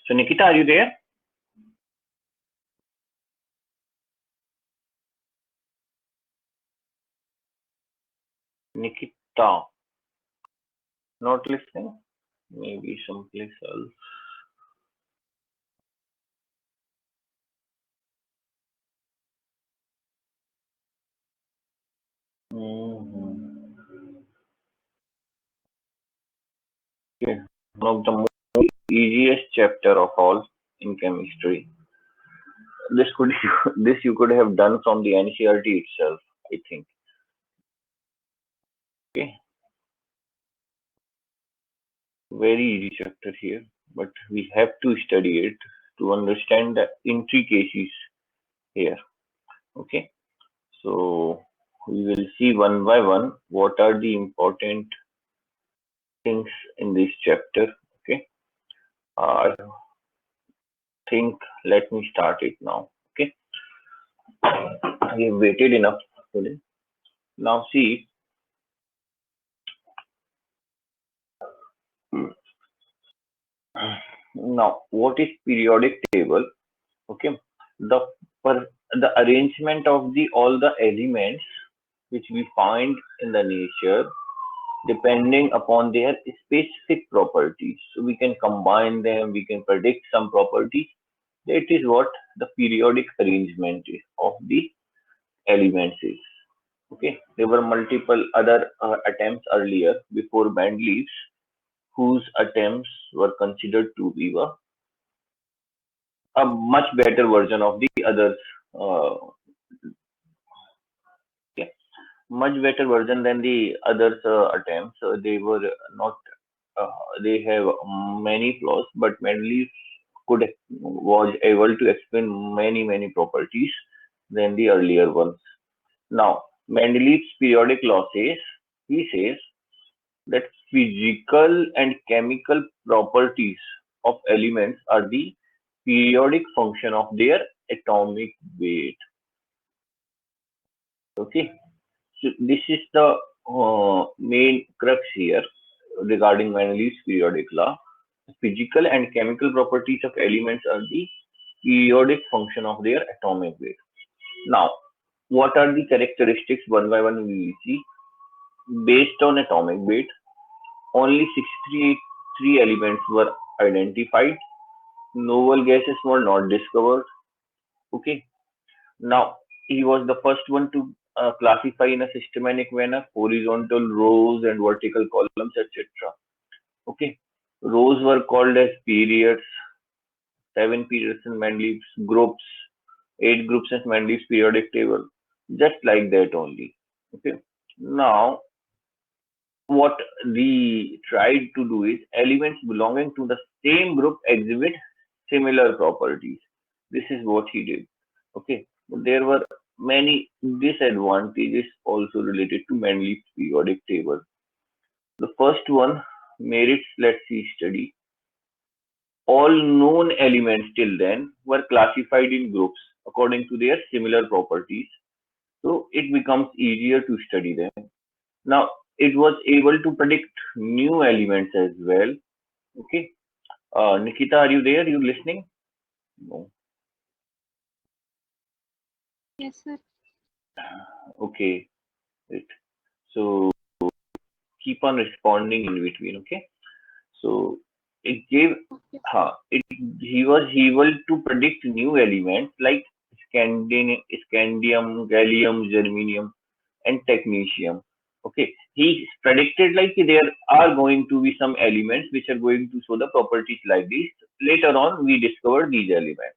So Nikita, are you there? Nikita, not listening? Maybe someplace else. Mhm. Okay. One of the most easiest chapter of all in chemistry. This could this you could have done from the NCERT itself, I think. Okay, very easy chapter here, but we have to study it to understand the intricacies here. Okay, so we will see one by one what are the important things in this chapter. Okay, I think let me start it now. Okay, we have waited enough today. Now see, now what is periodic table? Okay, the the arrangement of the all the elements which we find in the nature depending upon their specific properties. So we can combine them, we can predict some properties. That is what the periodic arrangement is of the elements is. Okay, there were multiple other attempts earlier before Mendeleev's whose attempts were considered to be a much better version of the others. Uh, okay, much better version than the others attempts. They were not. Uh, they have many flaws, but Mendeleev could was able to explain many properties than the earlier ones. Now, Mendeleev's periodic law says he says that physical and chemical properties of elements are the periodic function of their atomic weight. Okay, so this is the main crux here regarding Mendeleev's periodic law. Physical and chemical properties of elements are the periodic function of their atomic weight. Now, what are the characteristics one by one we will see? Based on atomic weight, only 63 elements were identified. Novel gases were not discovered. Okay. Now, he was the first one to classify in a systematic manner horizontal rows and vertical columns, etc. Okay. Rows were called as periods, seven periods in Mendeleev's groups, eight groups in Mendeleev's periodic table, just like that only. Okay. Now, what we tried to do is elements belonging to the same group exhibit similar properties. This is what he did. Okay. There were many disadvantages also related to Mendeleev's periodic table. The first one merits let's see study. All known elements till then were classified in groups according to their similar properties. So it becomes easier to study them. Now, it was able to predict new elements as well. Okay. Nikita, are you there? You listening? No. Yes, sir. Okay. Wait. So keep on responding in between. Okay. So it gave, Okay. it he was able to predict new elements like scandium, gallium, germanium, and technetium. Okay, he predicted like there are going to be some elements which are going to show the properties like this. Later on, we discovered these elements.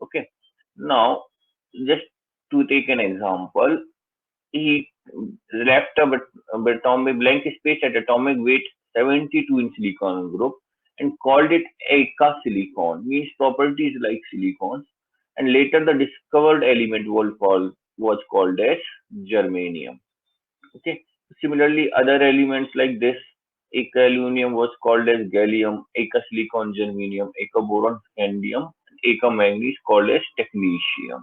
Okay, now just to take an example, he left atomic blank space at atomic weight 72 in silicon group and called it Eka silicon, means properties like silicons. And later the discovered element was called as germanium. Okay. Similarly, other elements like this, Eka aluminum was called as gallium, Eka silicon germanium, Eka boron scandium, Eka manganese called as technetium.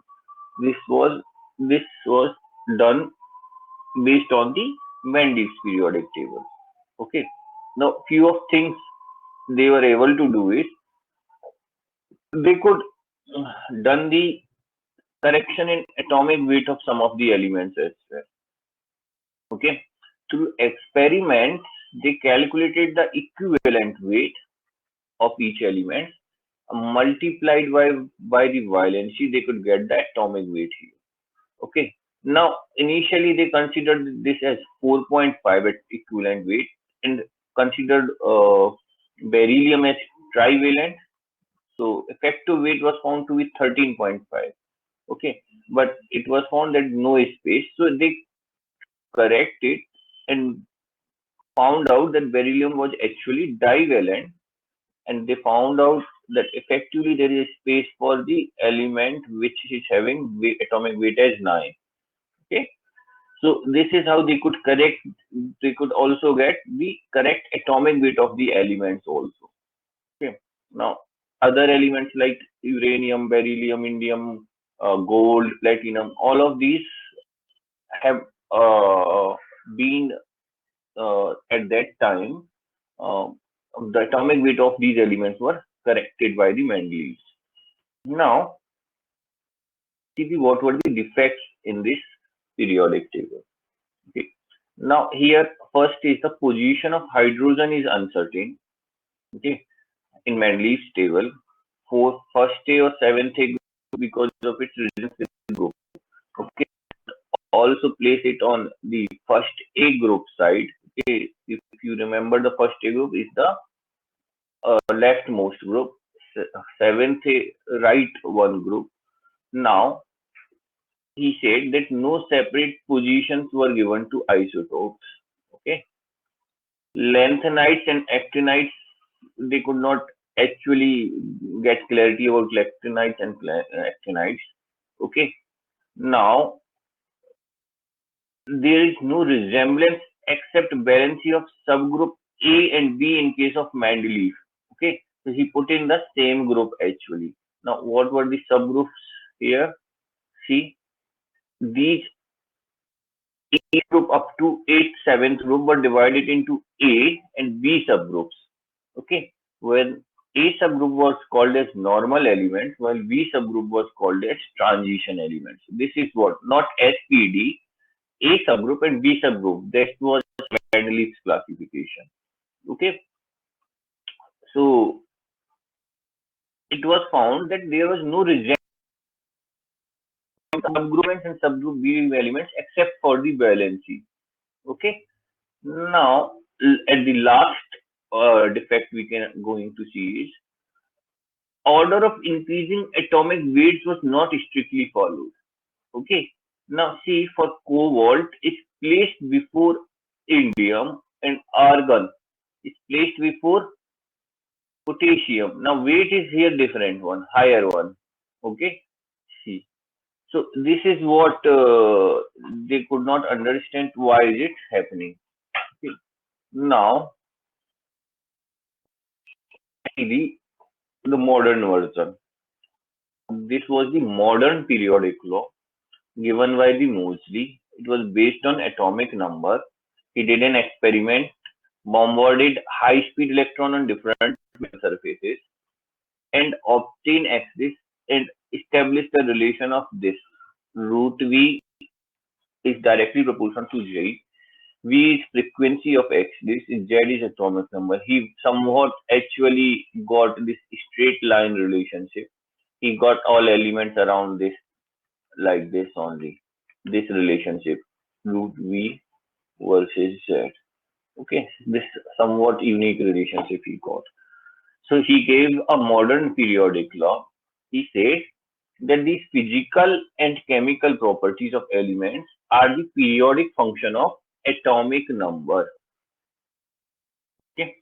This was done based on the Mendeleev's periodic table. Okay. Now, few of things they were able to do is they could done the correction in atomic weight of some of the elements as well. Okay, through experiments, they calculated the equivalent weight of each element, multiplied by the valency, they could get the atomic weight here. Okay. Now, initially they considered this as 4.5 at equivalent weight and considered beryllium as trivalent. So, effective weight was found to be 13.5. Okay. But it was found that no space. So, they corrected and found out that beryllium was actually divalent, and they found out that effectively there is space for the element which is having atomic weight as 9. Okay. So this is how they could correct. They could also get the correct atomic weight of the elements also. Okay. Now other elements like uranium, beryllium, indium, gold, platinum, all of these have been at that time. Uh, the atomic weight of these elements were corrected by the Mendeleev. Now, see what were the defects in this periodic table. Okay. Now here first is the position of hydrogen is uncertain. Okay, in Mendeleev's table, for first A or seventh A because of its resonance with the group. Okay, also place it on the first A group side. Okay, if you remember, the first A group is the leftmost group. Seventh A right one group. Now he said that no separate positions were given to isotopes. Okay, lanthanides and actinides, they could not actually get clarity about actinides and actinides. Okay, now there is no resemblance except valency of subgroup A and B in case of Mendeleev. Okay, so he put in the same group actually. Now, what were the subgroups here? See, these each group up to 8th, 7th group were divided into A and B subgroups. Okay, when A subgroup was called as normal elements, while B subgroup was called as transition elements. This is what, not SPD, A subgroup and B subgroup. That was Mendeleev's classification. Okay, so it was found that there was no resemblance subgroup and subgroup B elements except for the valency. Okay, now at the last defect we can going to see is order of increasing atomic weights was not strictly followed. Okay. Now see, for cobalt is placed before indium and argon is placed before potassium. Now weight is here different one, higher one. Okay. See. So this is what they could not understand why is it happening. Okay. Now the modern version. This was the modern periodic law given by the Moseley. It was based on atomic number. He did an experiment, bombarded high-speed electron on different surfaces, and obtained axis and established the relation of this. Root V is directly proportional to J. V is frequency of X. This is Z is atomic number. He somewhat actually got this straight line relationship. He got all elements around this like this only. This relationship, root V versus Z. Okay, this somewhat unique relationship he got. So he gave a modern periodic law. He said that these physical and chemical properties of elements are the periodic function of atomic number. Okay.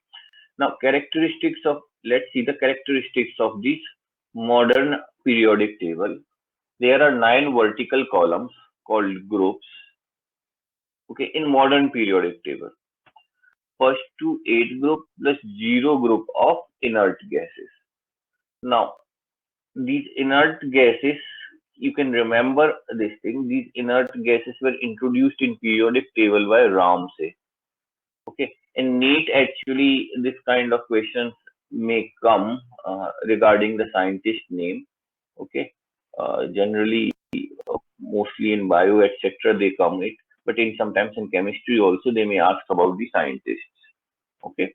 Now characteristics of, let's see the characteristics of this modern periodic table. There are 9 vertical columns called groups. Okay, in modern periodic table. First to 8 group plus 0 group of inert gases. Now, these inert gases, you can remember this thing, these inert gases were introduced in periodic table by Ramsay. Okay, and NEET actually, this kind of questions may come regarding the scientist name. Okay, generally, mostly in bio, etc., they come it, but in sometimes in chemistry also they may ask about the scientists. Okay,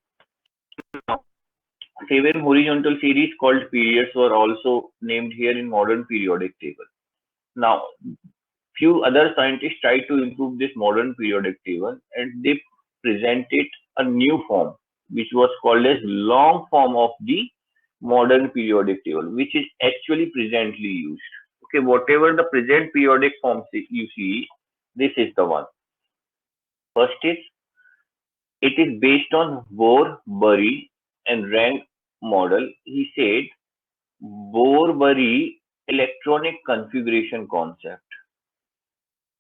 seven horizontal series called periods were also named here in modern periodic table. Now, few other scientists tried to improve this modern periodic table and they presented a new form which was called as long form of the modern periodic table, which is actually presently used. Okay, whatever the present periodic form you see, this is the one. First is it is based on Bohr, Bury, and Rang model. He said Bohr, Bury electronic configuration concept.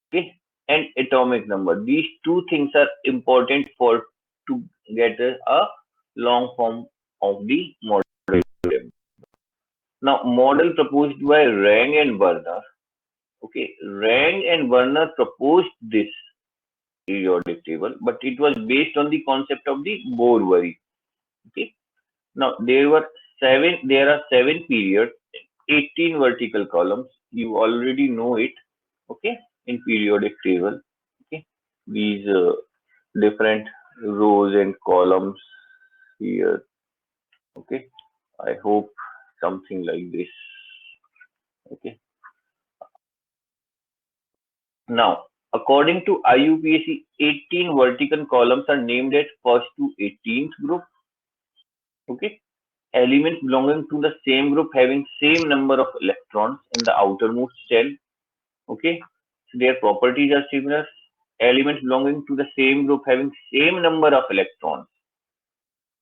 Okay, and atomic number. These two things are important for to get a long form of the model. Now, model proposed by Rang and Werner. Okay, Rang and Werner proposed this periodic table, but it was based on the concept of the Bohr-Bury. Okay, now there are seven periods, 18 vertical columns. You already know it. Okay, in periodic table. Okay, these different rows and columns here. Okay, I hope something like this. Okay, now according to IUPAC, 18 vertical columns are named as first to 18th group. Okay, elements belonging to the same group having same number of electrons in the outermost shell. Okay, so their properties are similar. Elements belonging to the same group having same number of electrons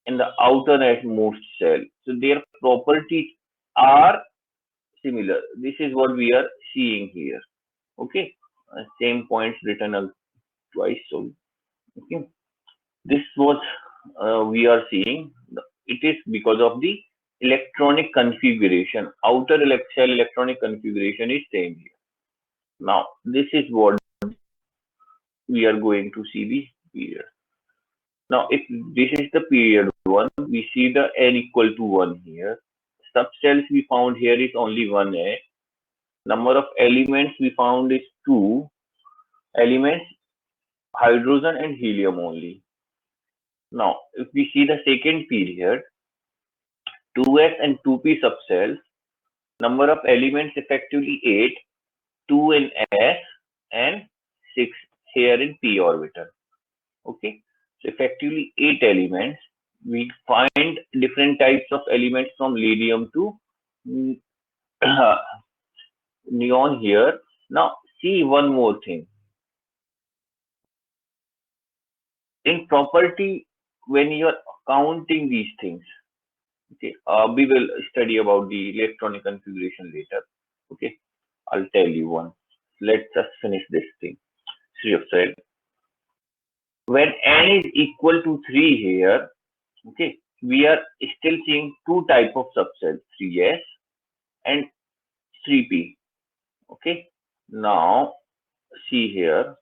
in the outermost shell. So their properties are similar. This is what we are seeing here. Okay, same points written twice. So okay, this was we are seeing. It is because of the electronic configuration. Outer shell electronic configuration is same here. Now this is what we are going to see the period. Now, if this is the period one, we see the n equal to 1 here. Subcells we found here is only 1a. Number of elements we found is 2 elements, hydrogen and helium only. Now, if we see the second period, 2s and 2p subcells, number of elements effectively 8, 2 in s and 6 here in p orbital. Okay, so effectively 8 elements. We find different types of elements from lithium to neon here. Now see one more thing. In property, when you are counting these things, okay, we will study about the electronic configuration later. Okay, I'll tell you one. Let's just finish this thing. Shreyas said, when n is equal to 3 here, okay, we are still seeing two type of subcells, 3s and 3p. Okay, now see here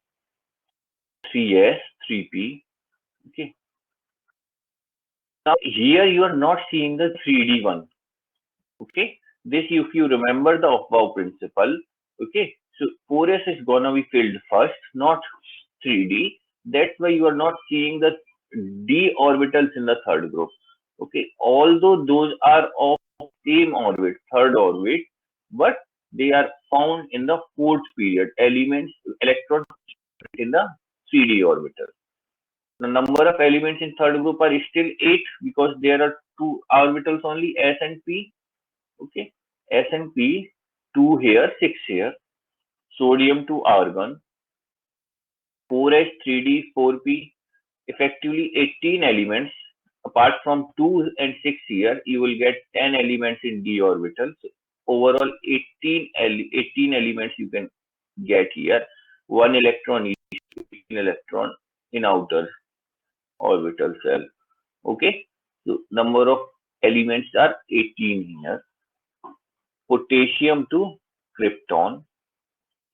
3s, 3p. Okay, now here you are not seeing the 3D one. Okay, this if you remember the above principle. Okay, so 4s is gonna be filled first, not 3D. That's why you are not seeing the d orbitals in the third group. Okay, although those are of same orbit, third orbit, but they are found in the fourth period. Elements, electrons in the 3D orbital. The number of elements in third group are still 8 because there are two orbitals only, s and p. Okay, s and p, 2 here, 6 here. Sodium to argon, 4s, 3d, 4p. Effectively 18 elements. Apart from 2 and 6 here, you will get 10 elements in d orbital. So overall 18 elements you can get here. One electron each, 18 electron in outer orbital cell. Okay, so number of elements are 18 here. Potassium to krypton.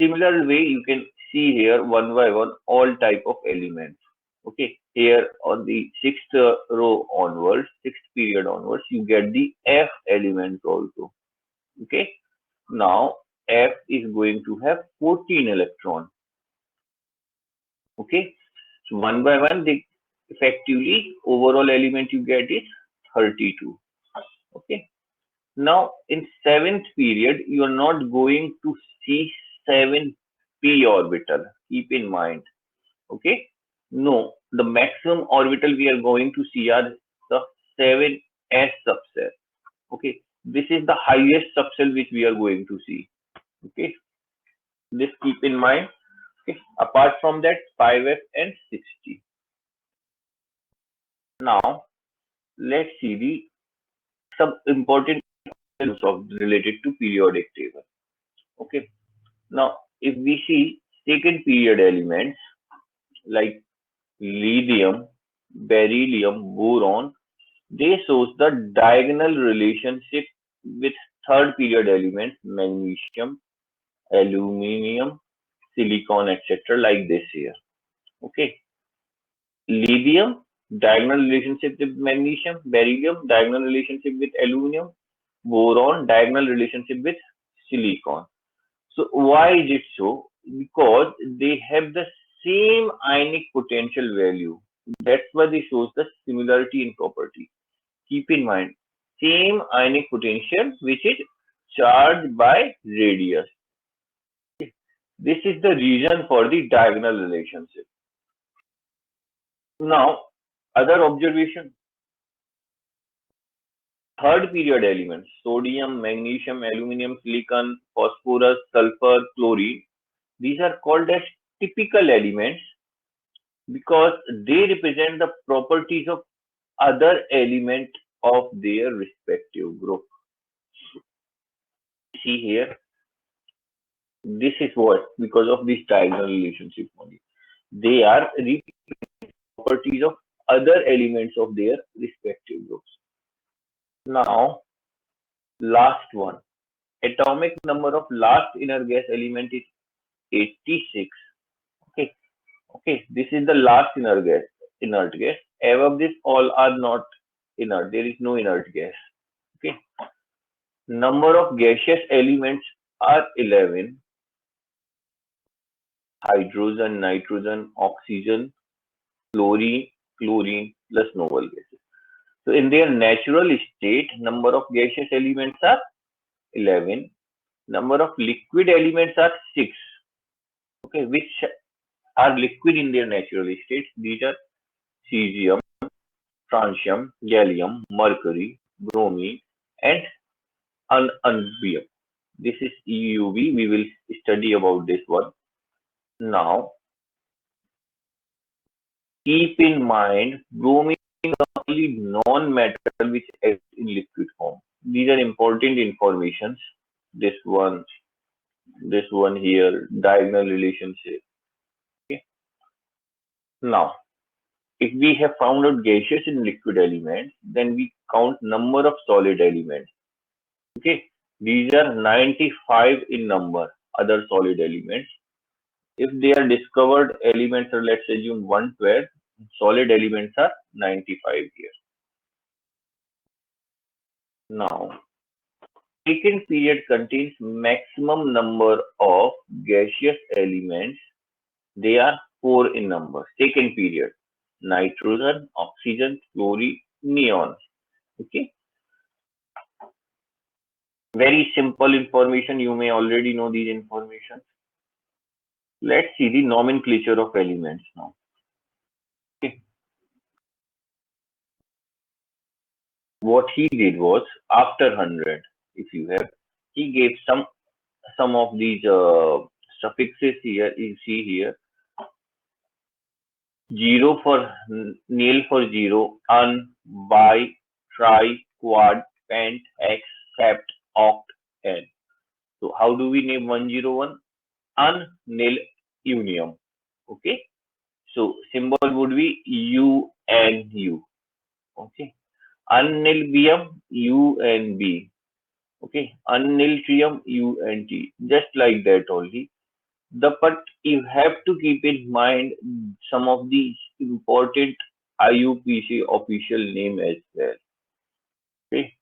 Similar way you can see here one by one all type of elements. Okay, here on the sixth row onwards, sixth period onwards, you get the F elements also. Okay, now F is going to have 14 electrons. Okay, so one by one, they effectively overall element you get is 32. Okay, now in seventh period, you are not going to see 7p orbital. Keep in mind. Okay, no, the maximum orbital we are going to see are the 7s subcell. Okay, this is the highest subcell which we are going to see. Okay, this keep in mind. Okay, apart from that, 5f and 60. Now let's see the some important terms of related to periodic table. Okay, now if we see second period elements like lithium, beryllium, boron, they shows the diagonal relationship with third period elements magnesium, aluminium, silicon, etc. like this here. Okay, lithium diagonal relationship with magnesium, beryllium diagonal relationship with aluminum, boron diagonal relationship with silicon. So why is it so? Because they have the same ionic potential value. That's why they shows the similarity in property. Keep in mind, same ionic potential which is charged by radius. This is the reason for the diagonal relationship. Now, other observation, third period elements, sodium, magnesium, aluminum, silicon, phosphorus, sulfur, chlorine, these are called as typical elements because they represent the properties of other element of their respective group. See here, this is what because of this diagonal relationship only. They are properties of other elements of their respective groups. Now, last one. Atomic number of last inner gas element is 86. Okay, okay. This is the last inert gas. Above this, all are not inert. There is no inert gas. Okay. Number of gaseous elements are 11. Hydrogen, nitrogen, oxygen, chlorine, chlorine plus noble gases. So in their natural state, number of gaseous elements are 11. Number of liquid elements are 6. Okay, which are liquid in their natural state. These are cesium, francium, gallium, mercury, bromine, and unbium. This is EUV. We will study about this one. Now, keep in mind, bromine is the only non-metal which acts in liquid form. These are important informations. This one here, diagonal relationship. Okay. Now, if we have found out gaseous and liquid elements, then we count number of solid elements. Okay, these are 95 in number, other solid elements. If they are discovered elements are, let's assume 112, solid elements are 95 here. Now, second period contains maximum number of gaseous elements. They are 4 in number. Second period, nitrogen, oxygen, chlorine, neon. Okay, very simple information. You may already know these information. Let's see the nomenclature of elements now. Okay. What he did was after 100, if you have, he gave some of these suffixes here. You see here, zero for nil for zero, un, bi, tri, quad, pent, hex, sept, oct, n. So how do we name 101? Un, nil, unium. Okay. So symbol would be U and U. Okay. Unnilbium, U and B. Okay. Unniltrium, U and T. Just like that only. But you have to keep in mind some of these important IUPAC official name as well. Okay.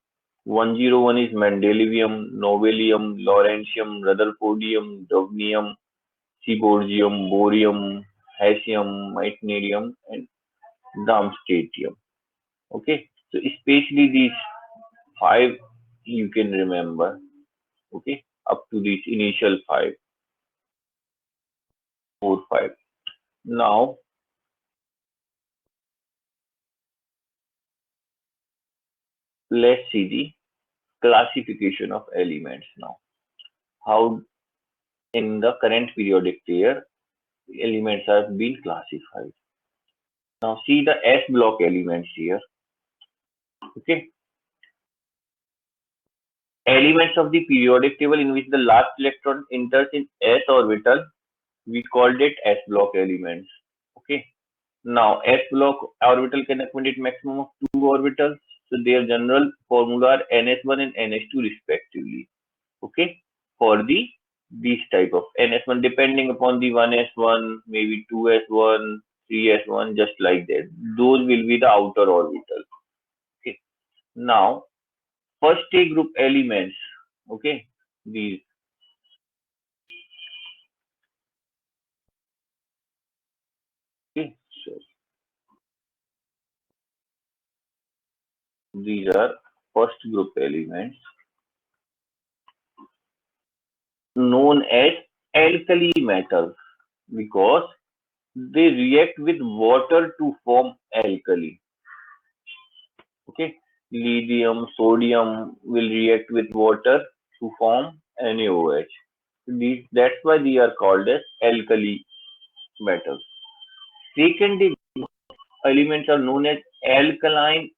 101 is mendelevium, novelium, lawrencium, rutherfordium, dovnium, seaborgium, borium, hassium, meitnerium, and darmstadtium. Okay, so especially these five you can remember. Okay, up to these initial five, four, five. Now let's see the classification of elements now. How in the current periodic table elements have been classified. Now see the S block elements here. Okay, elements of the periodic table in which the last electron enters in S orbital, we called it S block elements. Okay. Now S block orbital can accommodate maximum of two orbitals. So their general formula are NS1 and NS2 respectively. Okay. For the these type of NS1 depending upon the 1s1, maybe 2s1, 3s1, just like that. Those will be the outer orbitals. Okay. Now first A group elements. Okay. These okay. So these are first group elements known as alkali metals because they react with water to form alkali. Okay, lithium, sodium will react with water to form NaOH. That's why they are called as alkali metals. Secondary elements are known as alkaline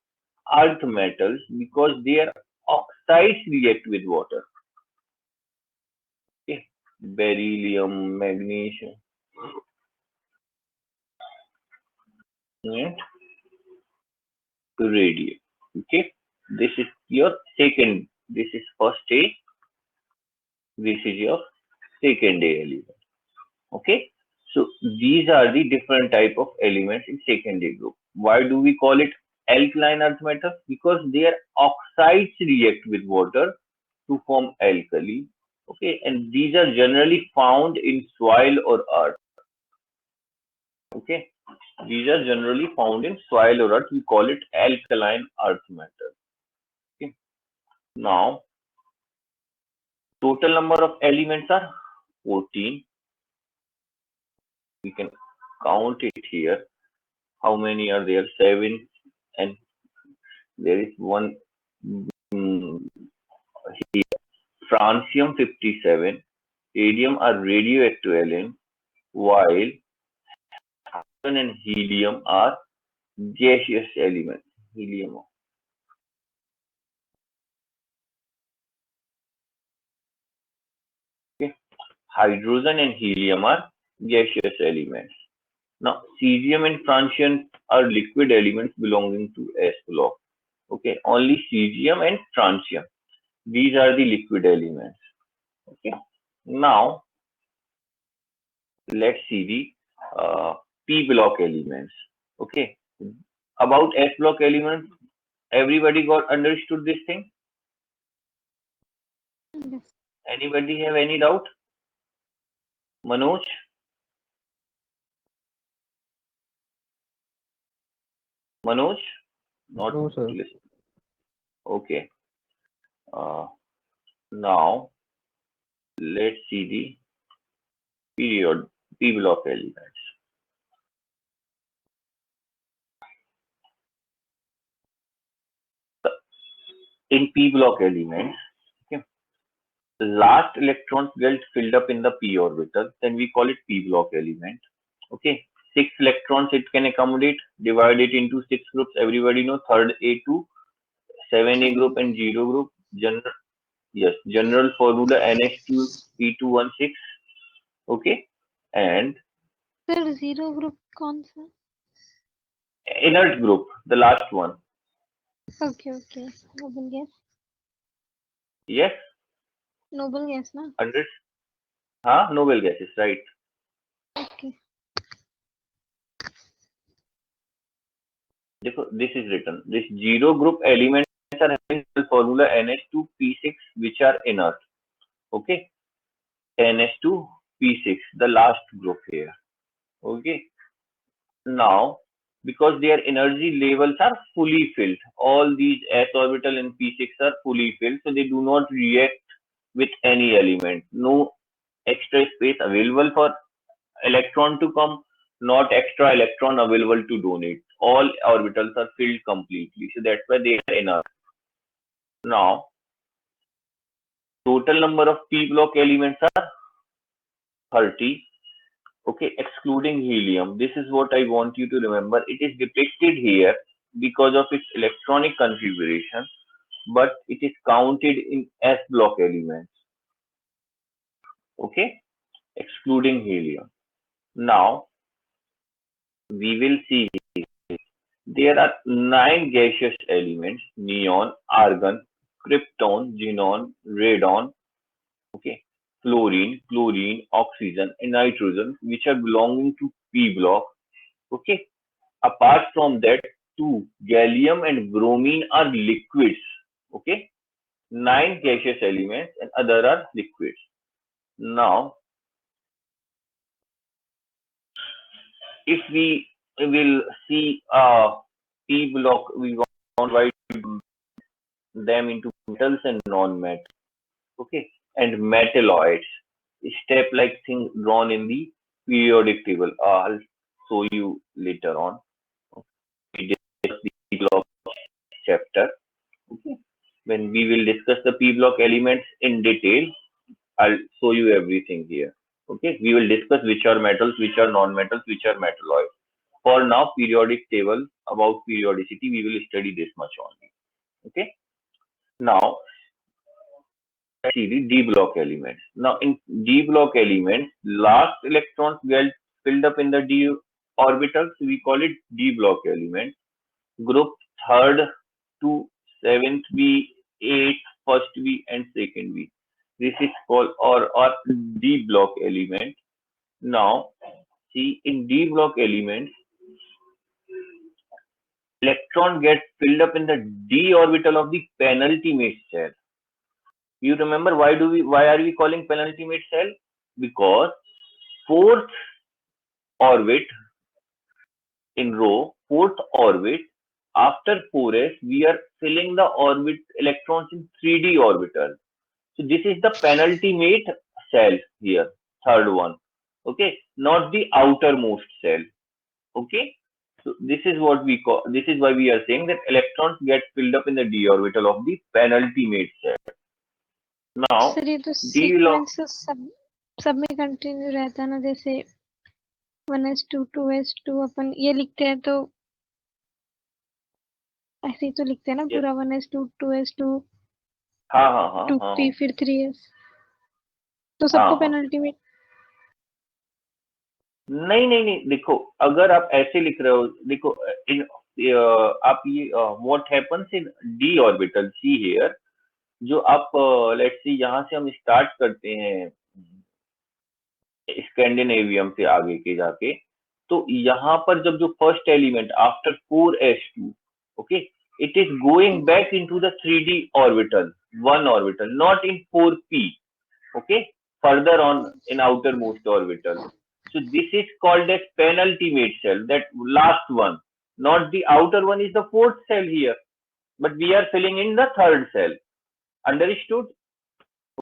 earth metals because their oxides react with water. Okay, beryllium, magnesium, and radium. Okay, this is your second. This is first A. This is your second A element. Okay, so these are the different type of elements in second A group. Why do we call it alkaline earth metal? Because their oxides react with water to form alkali. Okay, and these are generally found in soil or earth. Okay, these are generally found in soil or earth. We call it alkaline earth metal. Okay, now total number of elements are 14. We can count it here. How many are there? 7, and there is one here. Francium 57, radium are radioactive elements, while hydrogen and helium are gaseous elements. Helium. Okay. Hydrogen and helium are gaseous elements. Now, cesium and francium are liquid elements belonging to S block. Okay, only cesium and francium. These are the liquid elements. Okay. Now, let's see the P block elements. Okay. About S block elements, everybody got understood this thing? Yes. Anybody have any doubt? Manoj? Manoj? Not No, sir. listening. Okay. Uh, now, let's see the period P block elements. In P block elements, okay, the last electrons get filled up in the p orbital, then we call it P block element. Okay, 6 electrons it can accommodate, divide it into 6 groups. Everybody know third A to 7A group and 0 group. Yes, general formula NH2 P216. Okay, and Sir, zero group कौन सा? inert group, the last one. Okay, okay. Noble gas. Yes, Noble gas ना? 100. Huh? Noble gases, right? Okay. देखो, this is written. This zero group elements are having the formula NH2P6, which are inert. Okay, NH2P6, the last group here. Okay, now because their energy levels are fully filled, all these s orbital and p6 are fully filled, so they do not react with any element. No extra space available for electron to come, not extra electron available to donate. All orbitals are filled completely, so that's why they are enough. Now, total number of p block elements are 30. Okay, excluding helium. This is what I want you to remember. It is depicted here because of its electronic configuration, but it is counted in s block elements. Okay, excluding helium. Now we will see there are 9 gaseous elements: neon, argon, krypton, xenon, radon, okay, fluorine, chlorine, oxygen, and nitrogen, which are belonging to P block. Okay, apart from that, two, gallium and bromine are liquids. Okay, 9 gaseous elements and other are liquids. Now, if we will see P block, we want to divide them into metals and non-metals. Okay, and metalloids, step-like thing drawn in the periodic table. I'll show you later on. We discuss the P block chapter. Okay, when we will discuss the P block elements in detail, I'll show you everything here. Okay, we will discuss which are metals, which are non-metals, which are metalloids. For now, periodic table about periodicity, we will study this much only. Okay, now let's see the D block elements. Now, in D block elements, last electrons get filled up in the D orbital, so we call it D block element. Group third to seventh V, eighth, first V, and second V. This is called or D block element. Now, see in D block elements, electron gets filled up in the d orbital of the penultimate cell. You remember why are we calling penultimate cell? Because fourth orbit in row, fourth orbit after 4s, we are filling the orbit electrons in 3d orbital. So this is the penultimate cell here, third one. Okay, not the outermost cell. Okay, so this is what we call. This is why we are saying that electrons get filled up in the d orbital of the penultimate cell. Now, sir ये तो d log. Sequence सब में continue रहता है ना, जैसे 1s2 2s2 अपन ये लिखते हैं तो ऐसे ही तो लिखते हैं ना Yes. पूरा 1s2 2s2 हाँ हाँ हाँ 2p हाँ फिर 3s तो हाँ सबको हाँ पेनल्टी में नहीं नहीं नहीं, देखो अगर आप ऐसे लिख रहे हो, देखो इन आप ये what happens in D orbital, see here, जो आप लेट्स सी यहाँ से हम स्टार्ट करते हैं स्कैंडिनेवियम से आगे के जाके, तो यहाँ पर जब जो first element after 4s2, okay, it is going back into the 3d orbital, one orbital, not in 4p, okay, further on in outermost orbital. So this is called as penultimate cell, that last one, not the outer one is the fourth cell here, but we are filling in the third cell. Understood?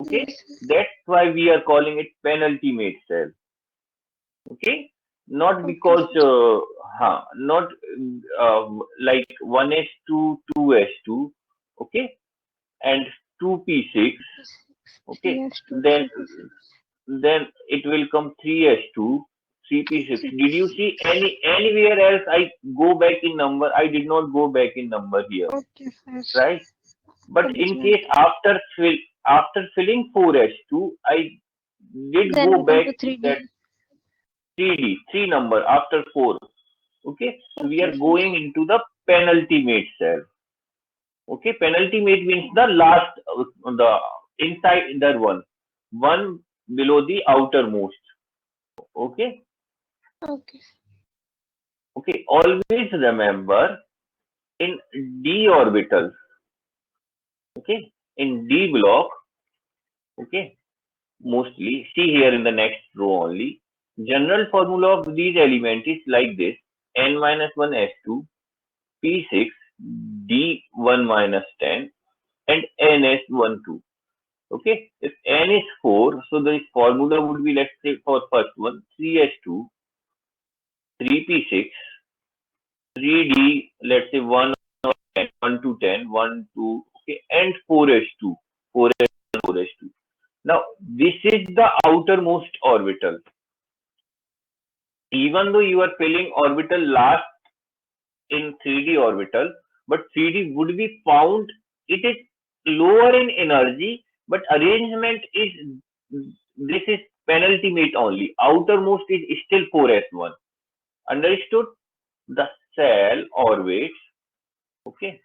Okay, that's why we are calling it penultimate cell. Okay, not because not like 1s2 2s2, okay, and 2p6, okay, then it will come 3s2 3p6. Did you see anywhere else I go back in number? I did not go back in number here. Okay, sir. Right, but in case after filling 4s2, I did Then go we back come to 3D. that 3d 3 number after 4. Okay, so we are going into the penultimate cell. Okay, penultimate means the last, the inside the one below the outermost. Okay, Okay. okay, always remember in d orbital, okay, in d block, okay, mostly see here in the next row only. General formula of these elements is like this: n minus 1 s2 p6 d1 minus 10 and ns12. Okay, if n is 4, so the formula would be, let's say for first one, 3s2, 3p6, 3d, let's say 1 or 10, 1 to 10, 1 to, okay, and 4s2, 4s1, 4s2. Now, this is the outermost orbital. Even though you are filling orbital last in 3D orbital, but 3D would be found, it is lower in energy, but arrangement is, this is penultimate only. Outermost is still 4s1. Understood? The cell orbits, okay,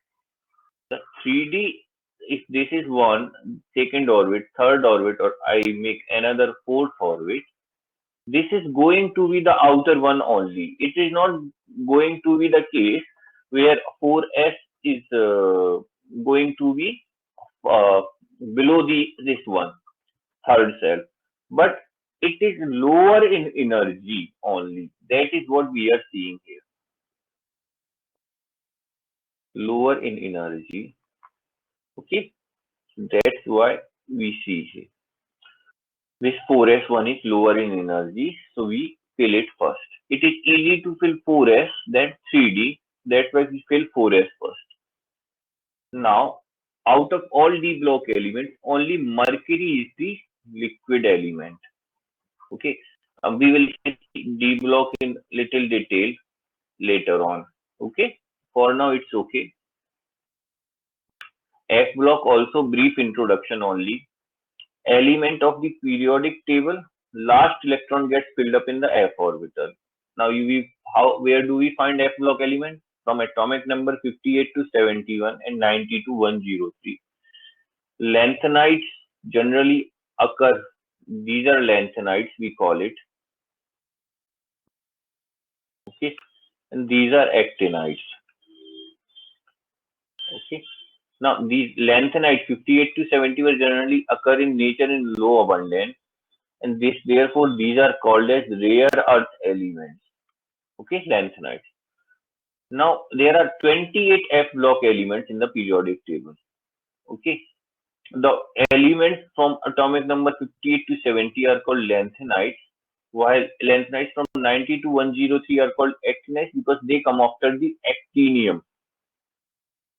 the 3D, if this is one, second orbit, third orbit, or I make another fourth orbit, this is going to be the outer one only. It is not going to be the case where 4s is going to be uh, below the this one, third cell, but it is lower in energy only. That is what we are seeing here. Lower in energy. Okay, that's why we see here. This 4s1 is lower in energy, so we fill it first. It is easy to fill 4s than 3D. That's why we fill 4s first. Now, out of all D block elements, only mercury is the liquid element. Okay, we will see D block in little detail later on. Okay, for now it's okay. F block also brief introduction only. Element of the periodic table, last electron gets filled up in the f orbital. Now where do we find f block element? From atomic number 58 to 71 and 90 to 103. Lanthanides generally occur. These are lanthanides, we call it. Okay, and these are actinides. Okay. Now these lanthanides 58 to 70 will generally occur in nature in low abundance, and therefore these are called as rare earth elements. Okay, lanthanides. Now there are 28 F block elements in the periodic table. Okay, the elements from atomic number 58 to 70 are called lanthanides, while lanthanides from 90 to 103 are called actinides because they come after the actinium.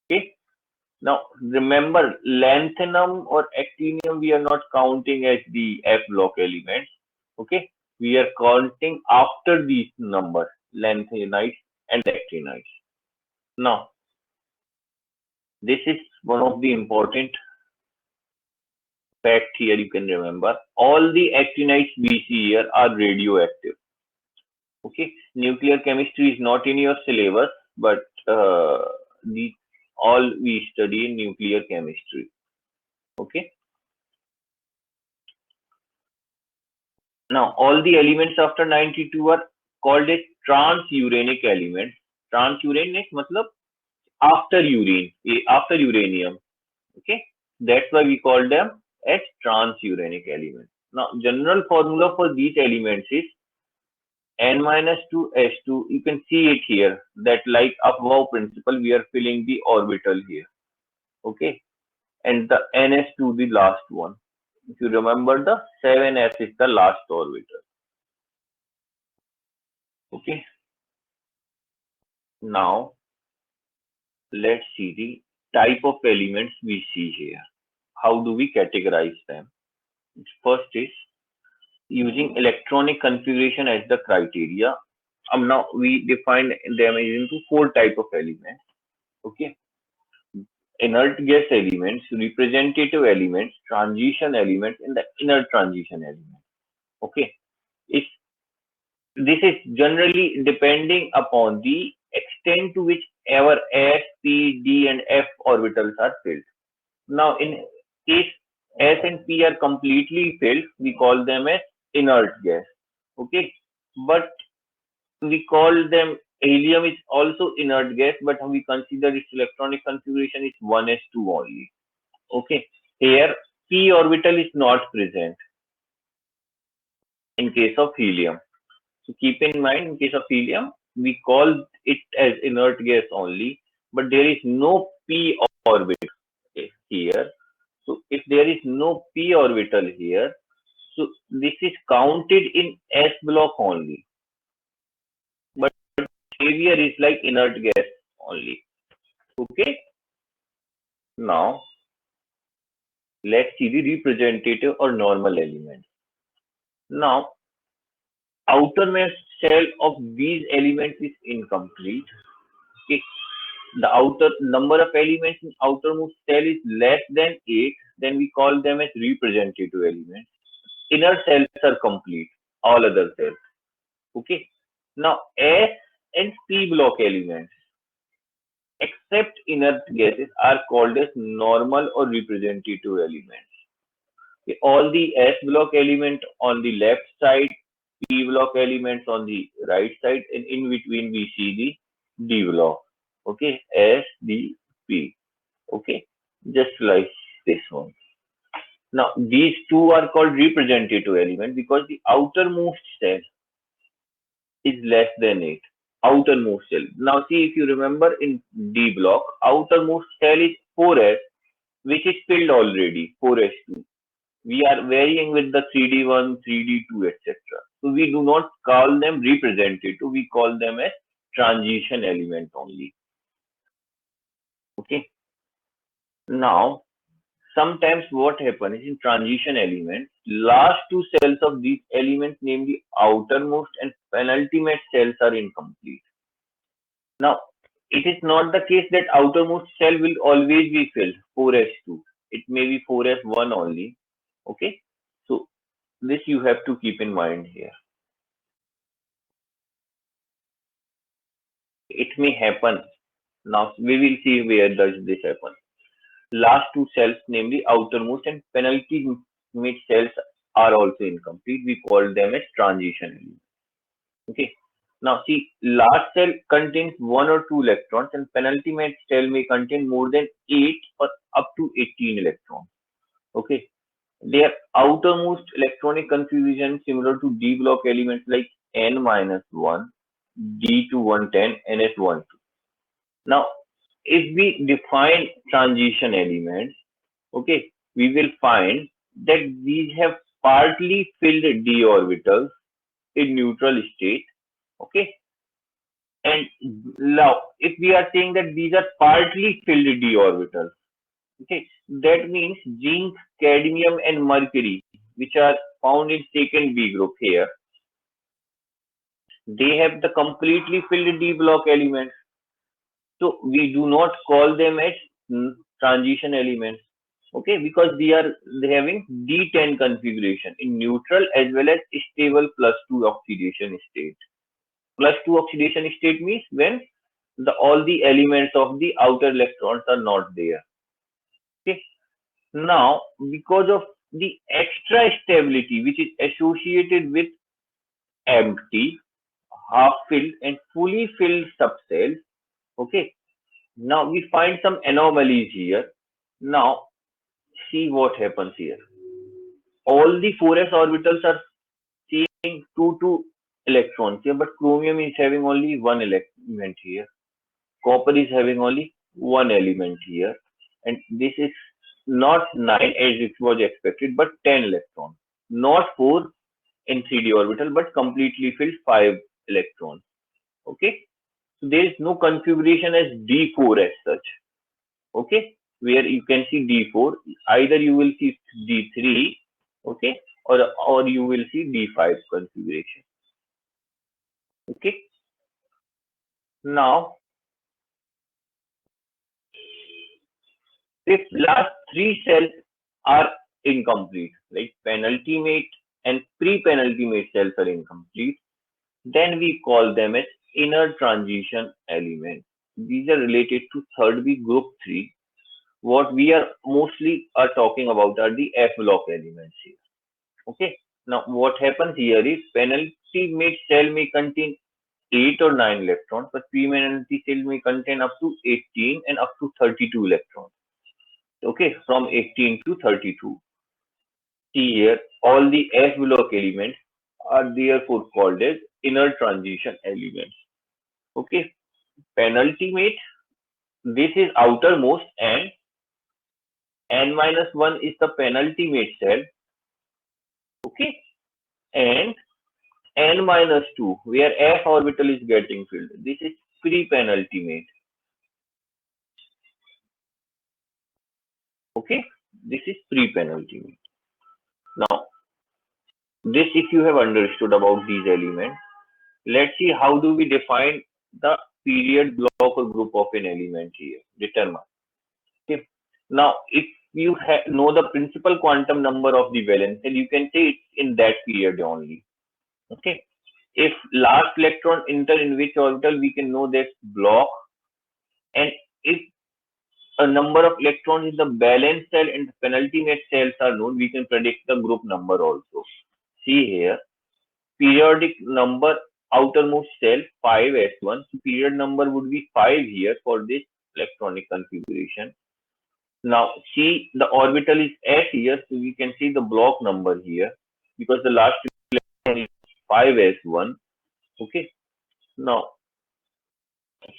Okay, now remember, lanthanum or actinium we are not counting as the F block elements. Okay, we are counting after these numbers, lanthanides and actinides. Now, this is one of the important fact here you can remember. All the actinides we see here are radioactive. Okay, nuclear chemistry is not in your syllabus, but the all we study in nuclear chemistry. Okay. Now, all the elements after 92 are called as transuranic elements. Transuranic matlab after urine, after uranium. Okay, that's why we call them as transuranic elements. Now, general formula for these elements is n minus 2 s2. You can see it here that like above principle, we are filling the orbital here. Okay, and the ns2 the last one. If you remember, the 7s is the last orbital. Okay, now let's see the type of elements we see here. How do we categorize them? First is using electronic configuration as the criteria. Now we define them into four type of elements. Okay, inert gas elements, representative elements, transition elements, and the inert transition element. Okay, if this is generally depending upon the extent to which our S, P, D, and F orbitals are filled. Now, in case S and P are completely filled, we call them as inert gas. Okay, but we call them Helium is also inert gas, but we consider its electronic configuration is 1s2 only. Okay. Here, p orbital is not present in case of helium. So keep in mind, in case of helium, we call it as inert gas only, but there is no p orbital here. So if there is no p orbital here, so this is counted in s block only, but behavior is like inert gas only. Okay. Now let's see the representative or normal element. Now outermost shell of these elements is incomplete. Okay. The outer number of elements in outermost shell is less than 8, then we call them as representative elements. Inner cells are complete, all other cells. Okay. Now S and P block elements, except inert gases, are called as normal or representative elements. Okay. All the S block element on the left side, P block elements on the right side, and in between we see the D block. Okay, S, D, P. Okay, just like this one. Now, these two are called representative element because the outermost cell is less than 8. Outermost cell. Now, see if you remember in D block, outermost cell is 4s, which is filled already, 4s2. We are varying with the 3D1, 3D2, etc. So, we do not call them representative, we call them as transition element only. Okay. Now, sometimes what happens is in transition elements, last two cells of these elements, namely outermost and penultimate cells, are incomplete. Now, it is not the case that outermost cell will always be filled 4s2. It may be 4s1 only. Okay. So, this you have to keep in mind here. It may happen. Now, we will see where does this happen. Last two cells, namely outermost and penultimate cells, are also incomplete. We call them as transition elements. Okay. Now see, last cell contains 1 or 2 electrons, and penultimate cell may contain more than 8 or up to 18 electrons. Okay. Their outermost electronic configuration similar to D block elements like N-1, D2-110, NS-12. Now, if we define transition elements, okay, we will find that these have partly filled d orbitals in neutral state. Okay, and now if we are saying that these are partly filled d orbitals, okay, that means zinc, cadmium, and mercury, which are found in second B group here, they have the completely filled d block elements. So we do not call them as transition elements. Okay, because they having D10 configuration in neutral as well as stable +2 oxidation state. +2 oxidation state means when all the elements of the outer electrons are not there. Okay. Now, because of the extra stability which is associated with empty, half filled, and fully filled subcells, okay. Now we find some anomalies here. Now see what happens here. All the 4s orbitals are seeing 2 electrons here, but chromium is having only one element here. Copper is having only one element here, and this is not 9 as it was expected, but 10 electrons. Not 4 in 3d orbital, but completely filled 5 electrons. Okay, so there is no configuration as D4 as such. Okay, where you can see D4, either you will see D3, okay, or you will see D5 configuration. Okay, now if last 3 cells are incomplete, like penultimate and pre-penultimate cells are incomplete, then we call them as inner transition elements. These are related to third B group 3. What we are mostly are talking about are the F block elements here. Okay. Now what happens here is penultimate cell may contain 8 or 9 electrons, but p-valence shell may contain up to 18 and up to 32 electrons. Okay, from 18 to 32. See here, all the s block elements are therefore called as inner transition elements. Okay, penultimate, this is outermost, and n minus 1 is the penultimate cell. Okay, and n minus 2, where f orbital is getting filled. This is pre-penultimate. Okay, this is pre-penultimate. Now, this if you have understood about these elements, let's see how do we define the period block or group of an element here. Determine. Okay. Now, if you know the principal quantum number of the valence, then you can say it's in that period only. Okay. If last electron enter in which orbital, we can know that block. And if a number of electrons in the valence cell and the penultimate cells are known, we can predict the group number also. See here, periodic number outermost cell 5s1. So period number would be 5 here for this electronic configuration. Now see, the orbital is s here, so we can see the block number here because the last electron is 5s1. Okay. Now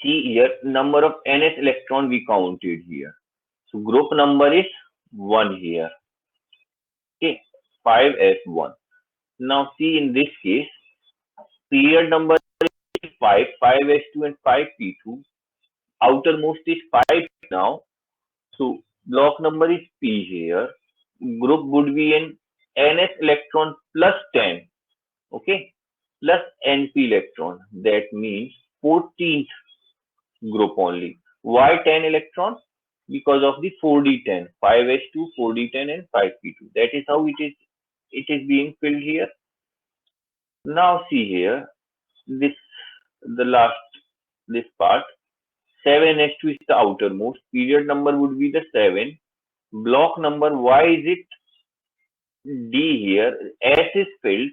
see here, number of ns electron we counted here. So group number is 1 here. Okay, 5s1. Now see, in this case, period number is 5, 5s2 and 5p2. Outermost is 5 now. So block number is p here. Group would be an ns electron plus 10. Okay, plus np electron. That means 14th group only. Why 10 electrons? Because of the 4d10, 5s2, 4d10 and 5p2. That is how it is being filled here. Now see here, this this part, 7s2 is the outermost. Period number would be the 7. Block number, why is it d here? S is filled,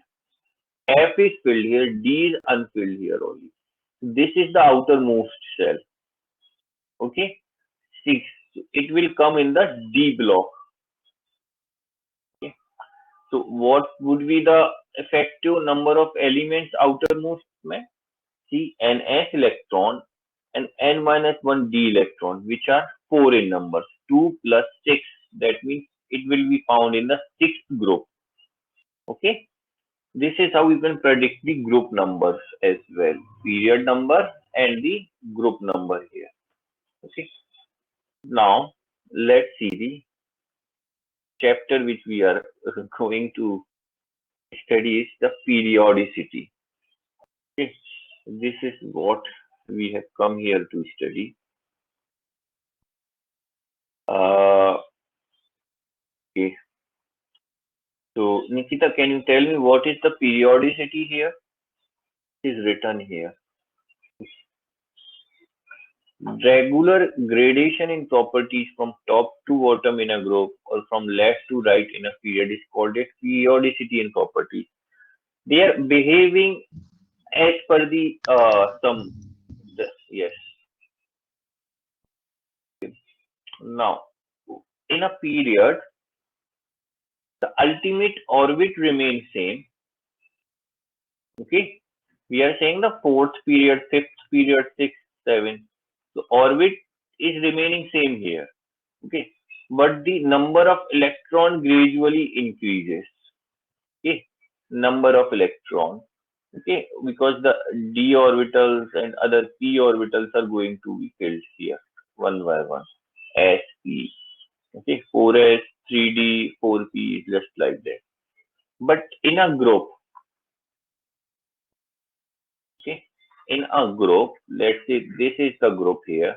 F is filled here, D is unfilled here only. This is the outermost cell. Okay, 6. It will come in the D block. Okay. So what would be the effective number of elements outermost? See, an s electron and n minus 1 d electron, which are 4 in numbers. 2 plus 6. That means it will be found in the 6th group. Okay. This is how you can predict the group numbers as well. Period number and the group number here. Okay. Now, let's see the chapter which we are going to study is the periodicity. Okay. This is what we have come here to study. Okay. So, Nikita, can you tell me what is the periodicity here? It is written here. Regular gradation in properties from top to bottom in a group or from left to right in a period is called a periodicity in properties. They are behaving as per the yes. Now, in a period, the ultimate orbit remains same. Okay, we are saying the 4th period, 5th period, 6th, 7th. So orbit is remaining same here. Okay, but the number of electron gradually increases. Okay, number of electrons. Okay, because the d orbitals and other p orbitals are going to be filled here one by one. S, P. Okay, 4s, 3d, 4p, just like that. But in a group, okay, in a group, let's say this is the group here.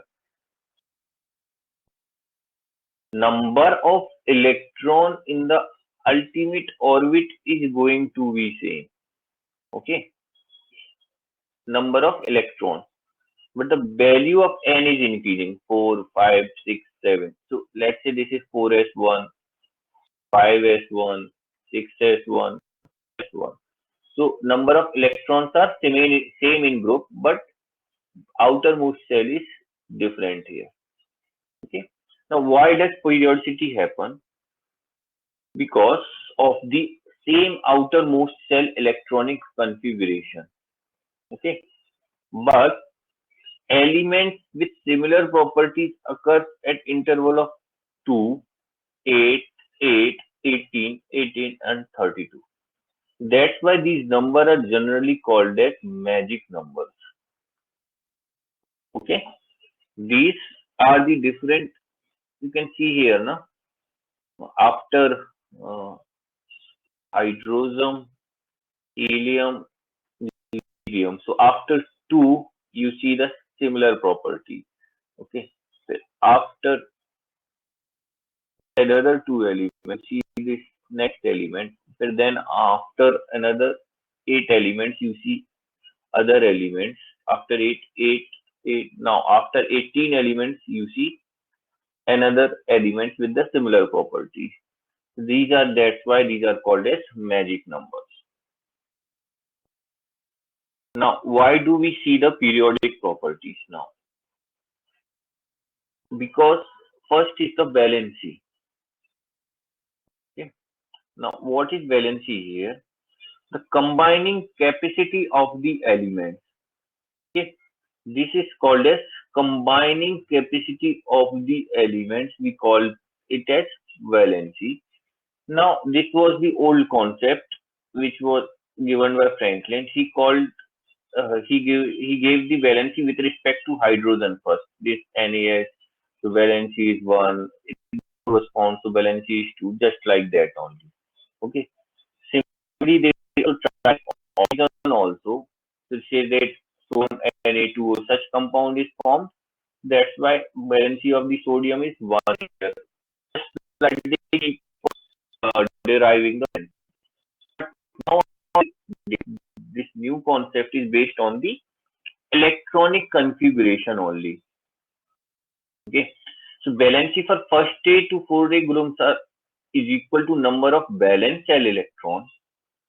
Number of electron in the ultimate orbit is going to be same. Okay, number of electrons, but the value of n is increasing. 4, 5, 6, 7. So let's say this is 4s1, 5s1, 6s1, s1. So number of electrons are same in group, but outermost shell is different here. Okay. Now why does periodicity happen? Because of the same outermost shell electronic configuration. Okay. But elements with similar properties occur at interval of 2, 8, 8, 18, 18, and 32. That's why these numbers are generally called as magic numbers. Okay. These are the different, you can see here, no? After uh, hydrogen, helium, helium. So after two, you see the similar property. Okay. So after another two elements, see this next element. So then after another 8 elements, you see other elements. After 8. Now after 18 elements, you see another elements with the similar properties. That's why these are called as magic numbers. Now, why do we see the periodic properties now? Because first is the valency. Okay. Now, what is valency here? The combining capacity of the elements. Okay. This is called as combining capacity of the elements. We call it as valency. Now, this was the old concept which was given by Franklin. He gave the valency with respect to hydrogen first. This NaS, so valency is 1, it corresponds to valency is 2, just like that only. Okay. Similarly, they also try oxygen also to say that sodium Na2 such compound is formed. That's why valency of the sodium is 1 here. Just like they keep deriving the valence. Now this new concept is based on the electronic configuration only. Okay. So valency for first state to 4-ray groups is equal to number of valence shell electrons,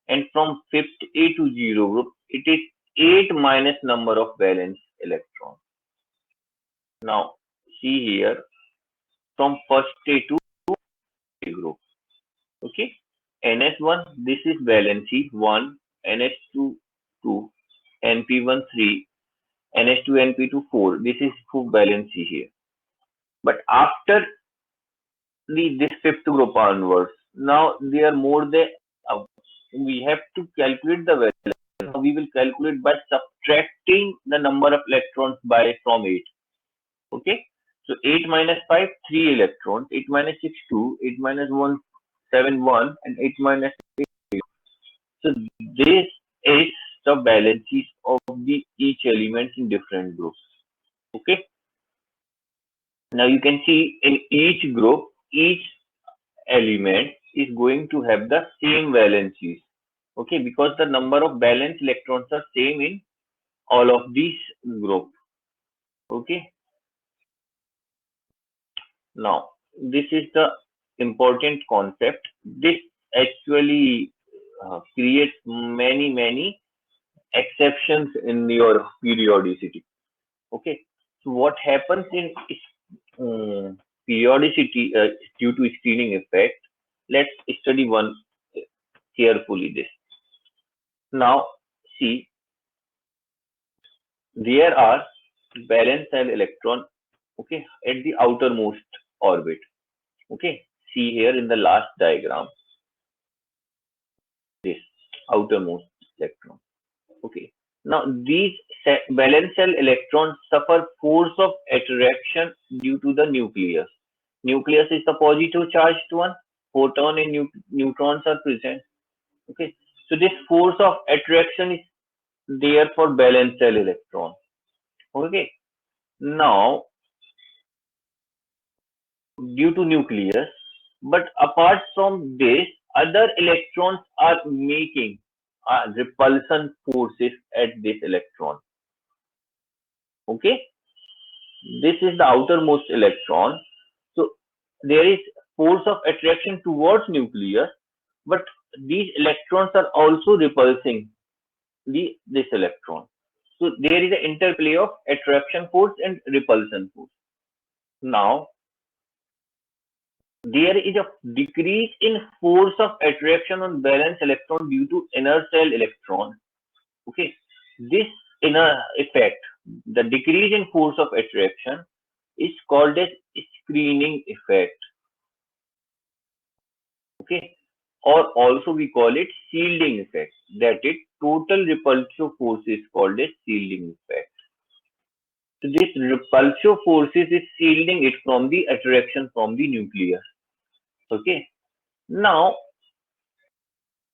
and from fifth A to 0 group it is 8 minus number of valence electrons. Now see here, from first A to A group. Okay. NS1, this is valency 1, NS2 2, NP1 3, NH2 NP2 4. This is for valency here. But after this fifth group onwards, now they are more than we have to calculate the valence. Now we will calculate by subtracting the number of electrons by from 8. Okay. So 8 minus 5, 3 electrons. 8 minus 6, 2. 8 minus 1, 7, 1. And 8 minus 8, 3. So this is the balances of the each elements in different groups. Okay. Now you can see in each group, each element is going to have the same valencies. Okay, because the number of valence electrons are same in all of these group. Okay. Now this is the important concept. This actually creates many exceptions in your periodicity. Okay. So what happens in periodicity due to screening effect? Let's study one carefully this. Now see, there are valence shell electron, okay, at the outermost orbit. Okay, see here in the last diagram, this outermost electron. Okay, now these valence shell electrons suffer force of attraction due to the nucleus. Nucleus is the positive charged one. Photon and neutrons are present. Okay, so this force of attraction is there for valence shell electron. Okay, now due to nucleus, but apart from this, other electrons are making repulsion forces at this electron. Okay, this is the outermost electron. So there is force of attraction towards nucleus, but these electrons are also repulsing this electron. So there is an interplay of attraction force and repulsion force. Now there is a decrease in force of attraction on valence electron due to inner shell electron. Okay, this inner effect, the decrease in force of attraction, is called as screening effect. Okay, or also we call it shielding effect. That is, total repulsive force is called as shielding effect. So this repulsive forces is shielding it from the attraction from the nucleus. Okay. Now,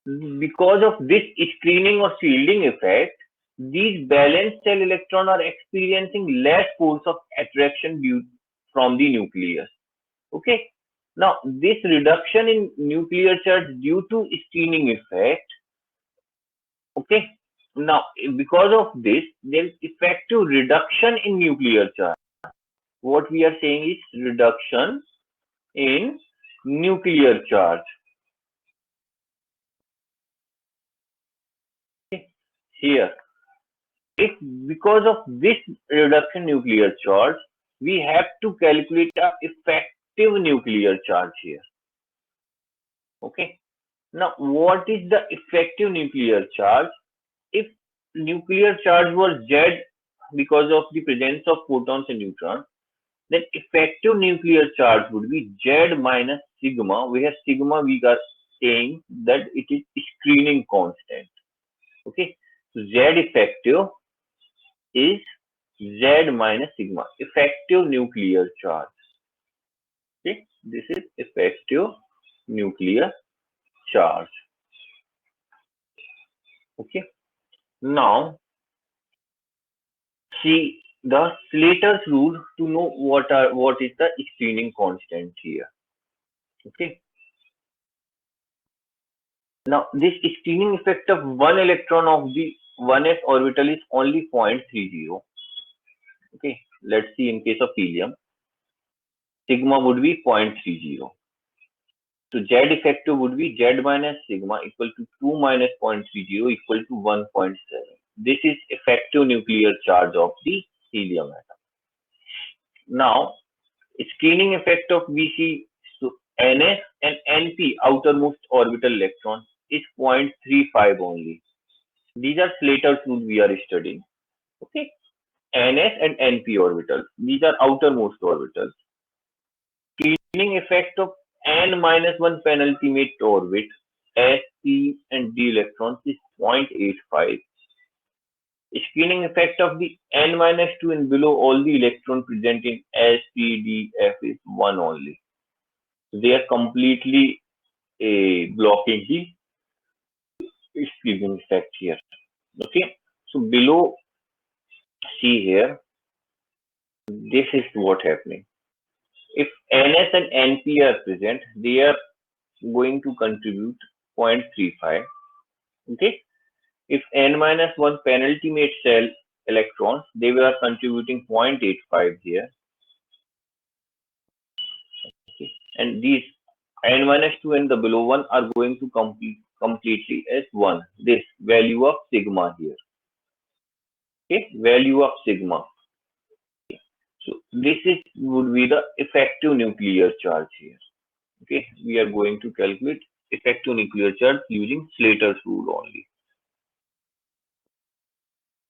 because of this screening or shielding effect, these valence shell electrons are experiencing less force of attraction due from the nucleus. Okay. Now, this reduction in nuclear charge due to screening effect. Okay. Now, because of this, there is effective reduction in nuclear charge. What we are saying is reduction in nuclear charge. Okay. Here, if because of this reduction nuclear charge, we have to calculate a effective nuclear charge here. Okay. Now, what is the effective nuclear charge? If nuclear charge was Z because of the presence of photons and neutrons, then effective nuclear charge would be Z minus sigma, where sigma we are saying that it is screening constant. Okay. So Z effective is Z minus sigma, effective nuclear charge. Okay, this is effective nuclear charge. Okay, now see the Slater's rule to know what is the screening constant here. Okay, now this screening effect of one electron of the 1s orbital is only 0.30. Okay, let's see in case of helium, sigma would be 0.30. So Z effective would be Z minus sigma equal to 2 minus 0.30 equal to 1.7. This is effective nuclear charge of the helium atom. Now, screening effect of VC, so NS and NP outermost orbital electrons is 0.35 only. These are Slater's rule we are studying. Okay, NS and NP orbitals. These are outermost orbitals. Screening effect of N minus 1 penultimate orbit, S, P, and D electrons is 0.85. Screening effect of the N minus 2 and below all the electrons present in S, P, D, F is 1 only. They are completely blocking the screening effect here. Okay, so below, see here, this is what happening. If NS and NP are present, they are going to contribute 0.35. Okay, if N minus 1 penultimate shell electrons, they were contributing 0.85 here. Okay, and these N minus 2 and the below one are going to completely as 1. This value of sigma here. Okay, value of sigma. Okay. So this is would be the effective nuclear charge here. Okay, we are going to calculate effective nuclear charge using Slater's rule only.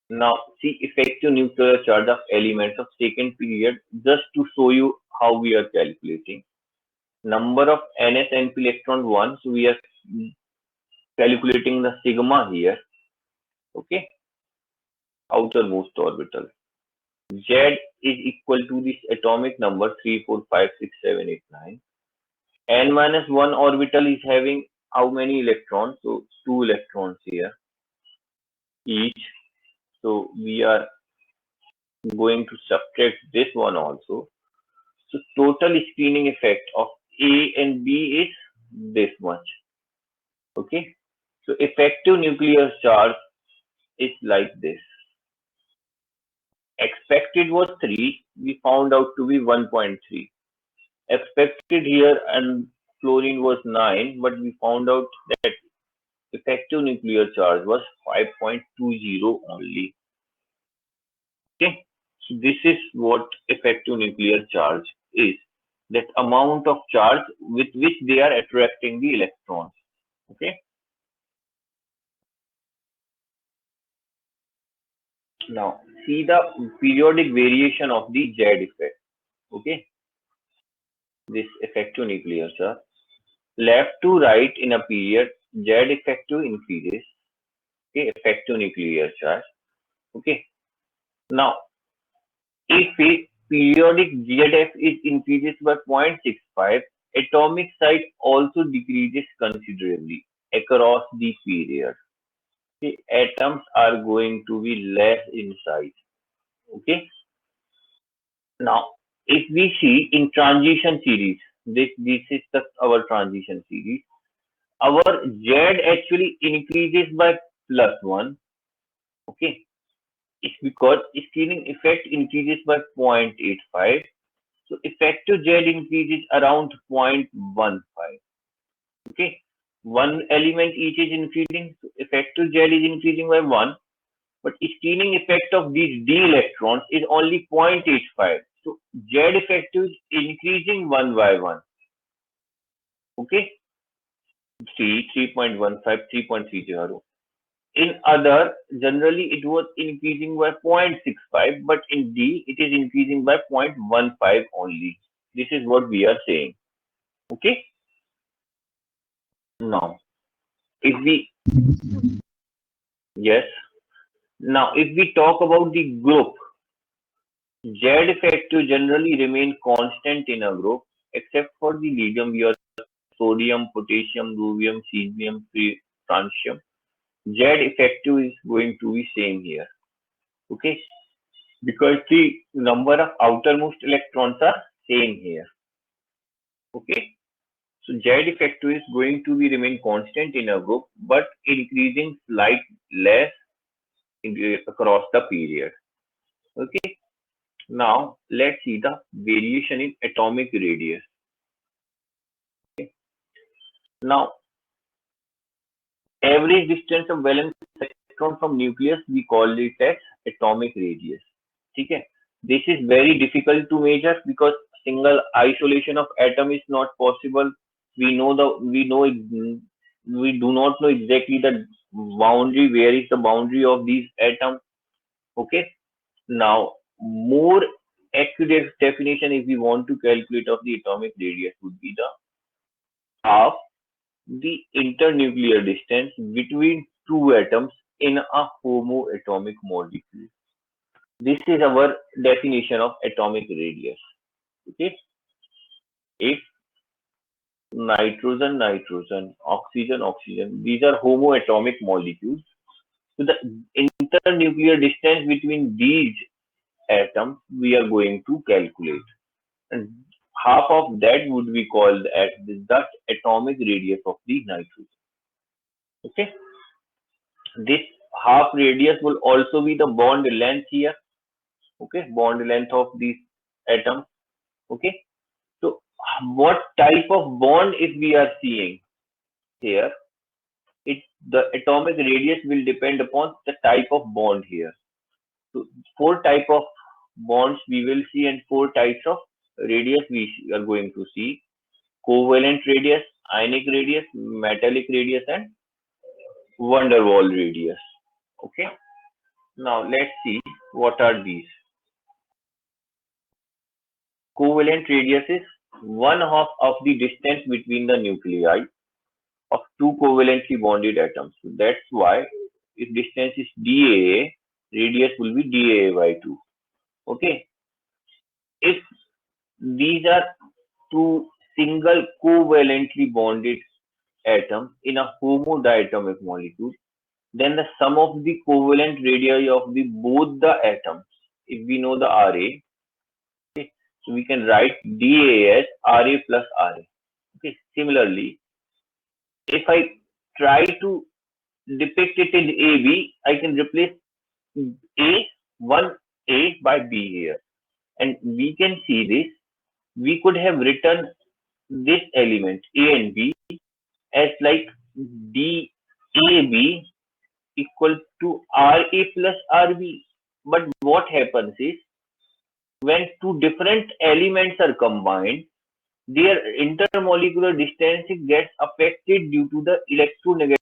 Now, see effective nuclear charge of elements of second period, just to show you how we are calculating. Number of NS/NP electron 1, so we are calculating the sigma here. Okay, outermost orbital. Z is equal to this atomic number 3, 4, 5, 6, 7, 8, 9. N minus 1 orbital is having how many electrons? So 2 electrons here each. So we are going to subtract this one also. So total screening effect of A and B is this much. Okay. So effective nuclear charge is like this. Expected was 3. We found out to be 1.3. Expected here and fluorine was 9, but we found out that effective nuclear charge was 5.20 only. Okay, so this is what effective nuclear charge is. That amount of charge with which they are attracting the electrons. Okay. Now see the periodic variation of the Z effect. Okay, this effective nuclear charge. Left to right in a period, Z effective increases. Okay, effective nuclear charge. Okay. Now if a periodic ZF is increases by 0.65, atomic size also decreases considerably across the period. Okay, atoms are going to be less in size. Okay. Now, if we see in transition series, this is our transition series. Our Z actually increases by +1. Okay, it's because scaling effect increases by 0.85. So effective Z increases around 0.15. Okay, one element each is increasing. So effective Z is increasing by 1, but scaling effect of these d electrons is only 0.85. So Z effective is increasing 1 by 1. Okay, 3.15, 3.30. In other, generally it was increasing by 0.65, but in D it is increasing by 0.15 only. This is what we are saying. Okay. Now, if we yes. Now, if we talk about the group, Z effective generally remain constant in a group, except for the lithium, we are sodium, potassium, rubium, cesium, francium. Z effective is going to be same here. Okay, because the number of outermost electrons are same here. Okay, so Z effective is going to be remain constant in a group, but increasing slight less across the period. Okay, now let's see the variation in atomic radius. Okay. Now, average distance of valence electron from nucleus, we call it as atomic radius. Okay, this is very difficult to measure because single isolation of atom is not possible. We do not know exactly the boundary, where is the boundary of these atoms. Okay, now more accurate definition, if we want to calculate of the atomic radius, would be the half the internuclear distance between two atoms in a homoatomic molecule. This is our definition of atomic radius. Okay, if nitrogen, nitrogen, oxygen, oxygen, these are homoatomic molecules. So the internuclear distance between these atoms we are going to calculate, and half of that would be called as the atomic radius of the nitrogen. Okay, this half radius will also be the bond length here. Okay, bond length of these atoms. Okay, so what type of bond if we are seeing here, the atomic radius will depend upon the type of bond here. So four type of bonds we will see, and four types of radius we are going to see: covalent radius, ionic radius, metallic radius, and van der Waals radius. Okay, now let's see what are these. Covalent radius is 1/2 of the distance between the nuclei of two covalently bonded atoms. So that's why if distance is dAA, radius will be dAA by 2. Okay, if these are two single covalently bonded atoms in a homodiatomic molecule, then the sum of the covalent radii of the both the atoms, if we know the Ra, okay, so we can write dA as Ra plus Ra. Okay, similarly, if I try to depict it in AB, I can replace A by B here, and we can see this. We could have written this element A and B as like dA DAB equal to RA plus RB. But what happens is when two different elements are combined, their intermolecular distance gets affected due to the electronegativity.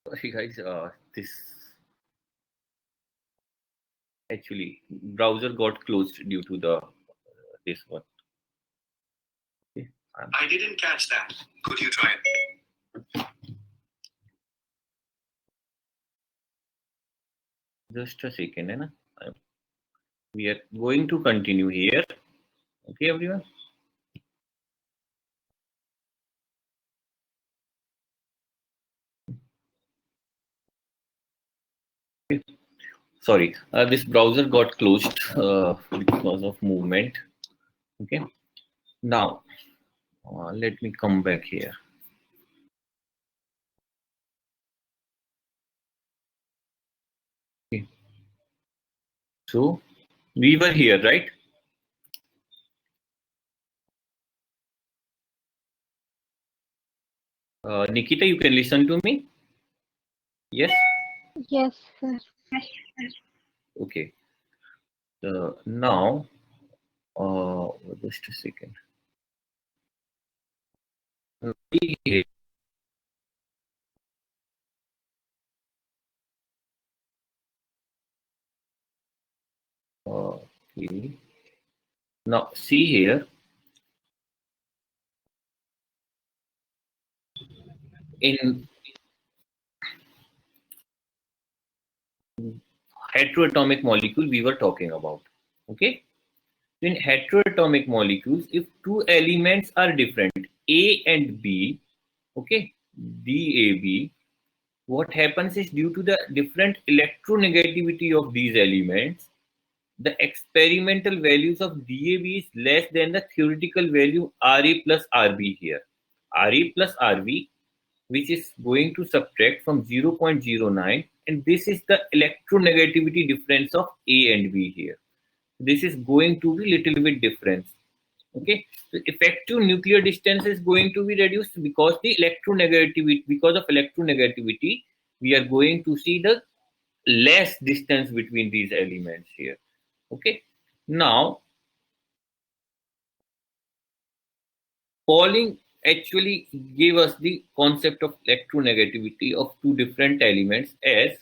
Sorry guys, this actually browser got closed due to the this one. Okay. I didn't catch that. Could you try it? Just a second, है ना? We are going to continue here. Okay, everyone. Okay. Sorry, this browser got closed because of movement. Okay. Now, let me come back here. Okay. So we were here, right? Nikita, you can listen to me? Yes? Yes, sir. Okay. Now, just a second. Okay. Now, see here. In heteroatomic molecule we were talking about. Okay. In heteroatomic molecules, if two elements are different, A and B, okay, DAB, what happens is due to the different electronegativity of these elements, the experimental values of DAB is less than the theoretical value RA plus RB here. RA plus RB, which is going to subtract from 0.09, and this is the electronegativity difference of A and B here. This is going to be little bit difference. Okay, so effective nuclear distance is going to be reduced because of electronegativity, we are going to see the less distance between these elements here. Okay, now Pauling actually gave us the concept of electronegativity of two different elements as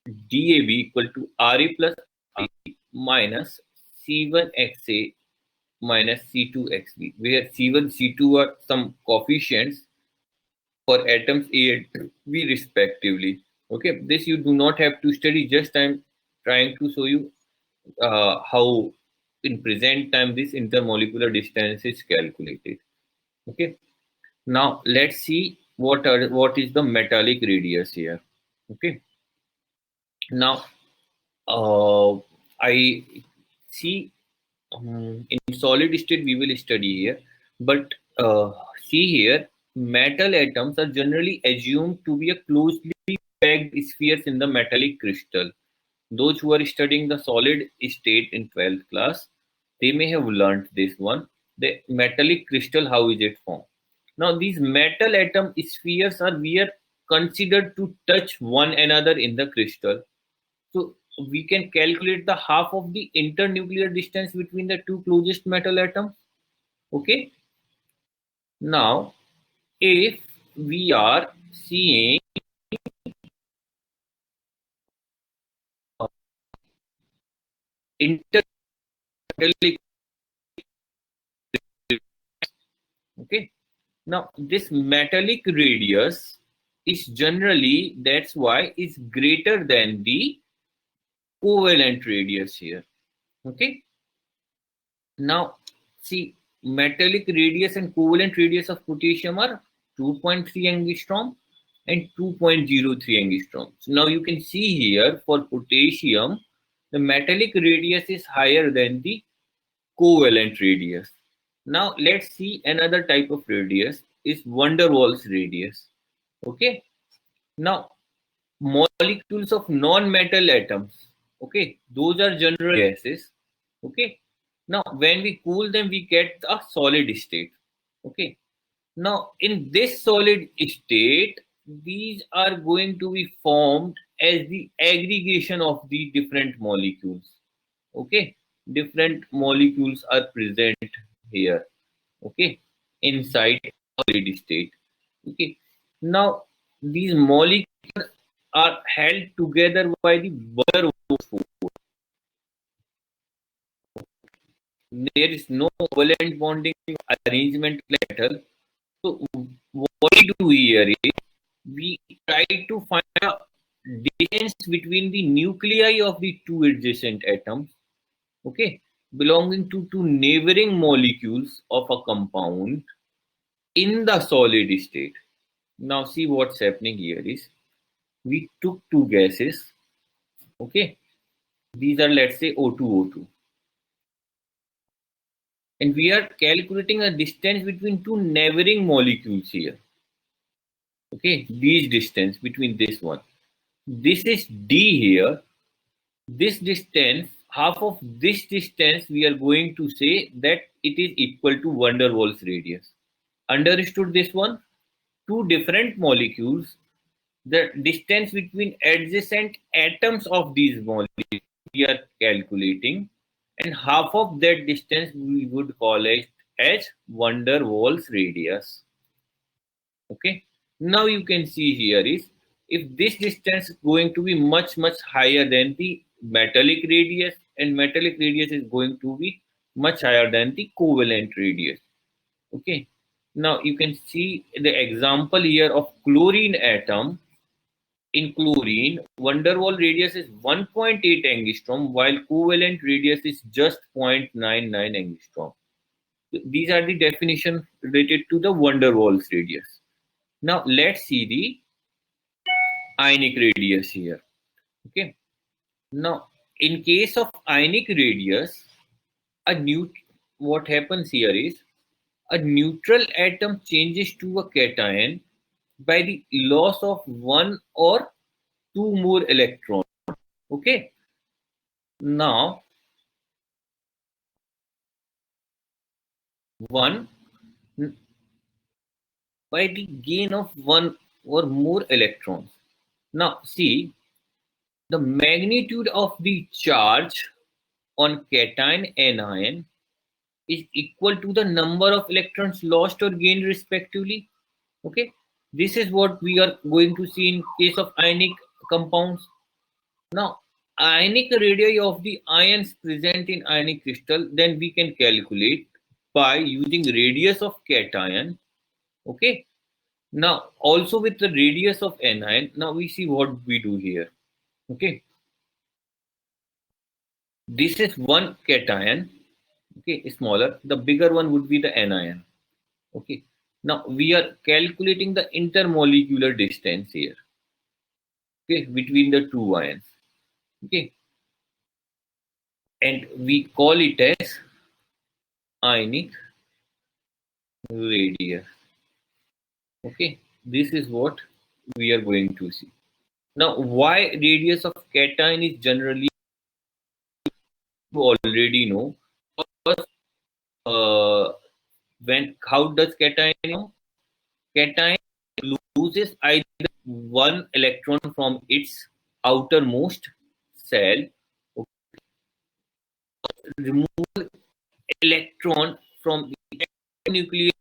DAB equal to RA plus RB minus C1XA minus C2XB, where C1, C2 are some coefficients for atoms A and B respectively. Okay, this you do not have to study, just I'm trying to show you how in present time this intermolecular distance is calculated. Okay. Now let's see what is the metallic radius here. Okay. Now I see in solid state we will study here, but see here, metal atoms are generally assumed to be a closely packed spheres in the metallic crystal. Those who are studying the solid state in 12th class, they may have learnt this one. The metallic crystal, how is it formed? Now these metal atom spheres are considered to touch one another in the crystal. So we can calculate the half of the internuclear distance between the two closest metal atoms. Okay. Now, if we are seeing intermetallic, okay. Now this metallic radius is generally, that's why, is greater than the covalent radius here. Okay. Now see, metallic radius and covalent radius of potassium are 2.3 angstrom and 2.03 angstrom. So now you can see here for potassium, the metallic radius is higher than the covalent radius. Now let's see another type of radius is van der Waals radius. Okay. Now molecules of non-metal atoms, okay, those are general gases. Okay. Now when we cool them, we get a solid state. Okay. Now in this solid state, these are going to be formed as the aggregation of the different molecules. Okay. Different molecules are present here. Okay. Inside solid state. Okay. Now these molecules are held together by the van der Waals force. There is no covalent bonding arrangement at all. So what we do here is we try to find a distance between the nuclei of the two adjacent atoms, okay, belonging to two neighboring molecules of a compound in the solid state. Now see what's happening here is we took two gases, okay, these are, let's say, O2, O2, and we are calculating a distance between two neighboring molecules here. Okay, these distance between this one. This is D here. This distance, half of this distance, we are going to say that it is equal to van der Waals radius. Understood this one? Two different molecules, the distance between adjacent atoms of these molecules we are calculating, and half of that distance we would call it as van der Waals radius. Okay. Now you can see here is, if this distance is going to be much higher than the metallic radius, and metallic radius is going to be much higher than the covalent radius. Okay. Now you can see the example here of chlorine atom. In chlorine, van der Waals radius is 1.8 angstrom, while covalent radius is just 0.99 angstrom. These are the definitions related to the van der Waals radius. Now let's see the ionic radius here. Okay. Now in case of ionic radius, what happens here is a neutral atom changes to a cation by the loss of one or two more electrons. Okay. Now one by the gain of one or more electrons. Now see, the magnitude of the charge on cation anion is equal to the number of electrons lost or gained respectively. Okay, this is what we are going to see in case of ionic compounds. Now ionic radii of the ions present in ionic crystal, then we can calculate by using radius of cation. Okay, now also with the radius of anion. Now we see what we do here. Okay, this is one cation. Okay, smaller, the bigger one would be the anion. Okay, Now we are calculating the intermolecular distance here, okay, between the two ions, okay, and we call it as ionic radius. Okay, this is what we are going to see. Now, why radius of cation is generally, you already know. First, how does cation know? Cation loses either one electron from its outermost cell, remove electron from the nucleus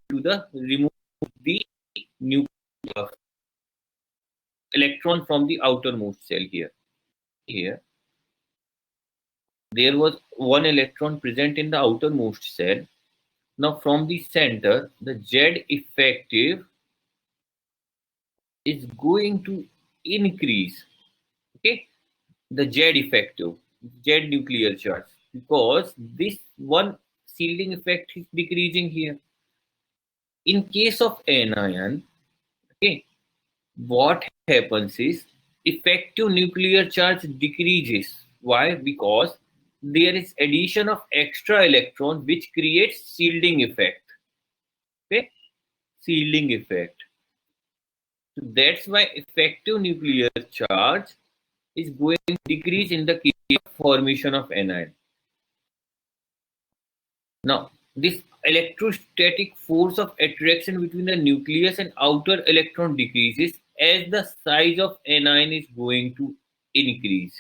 to the remove the nucleus electron from the outermost cell here. Here, there was one electron present in the outermost cell. Now, from the center, the Z effective is going to increase. Okay, the Z effective, Z nuclear charge, because this one shielding effect is decreasing here. In case of anion, okay, what happens is effective nuclear charge decreases. Why? Because there is addition of extra electron which creates shielding effect. Okay, shielding effect. So that's why effective nuclear charge is going to decrease in the case of formation of anion. Now, this electrostatic force of attraction between the nucleus and outer electron decreases as the size of anion is going to increase.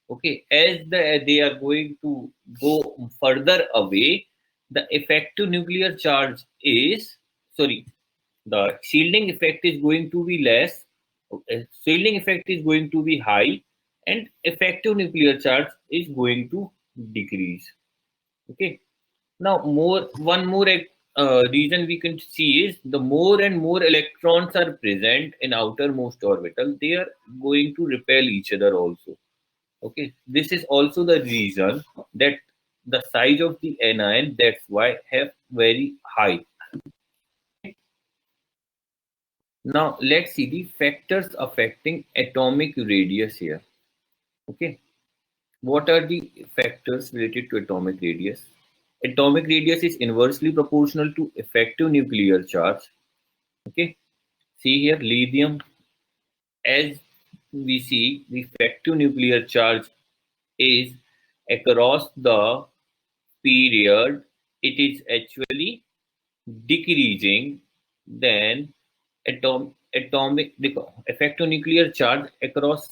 Okay, as they are going to go further away, the effective nuclear charge is, sorry, the shielding effect is going to be less, shielding effect is going to be high, and effective nuclear charge is going to decrease. Okay, now one more reason we can see is the more and more electrons are present in outermost orbital, they are going to repel each other also. Okay, this is also the reason that the size of the anion, that's why, have very high. Now let's see the factors affecting atomic radius here. Okay, what are the factors related to atomic radius? Atomic radius is inversely proportional to effective nuclear charge. Okay, see here, lithium, as we see, the effective nuclear charge is across the period, it is actually decreasing. Then atomic effective nuclear charge across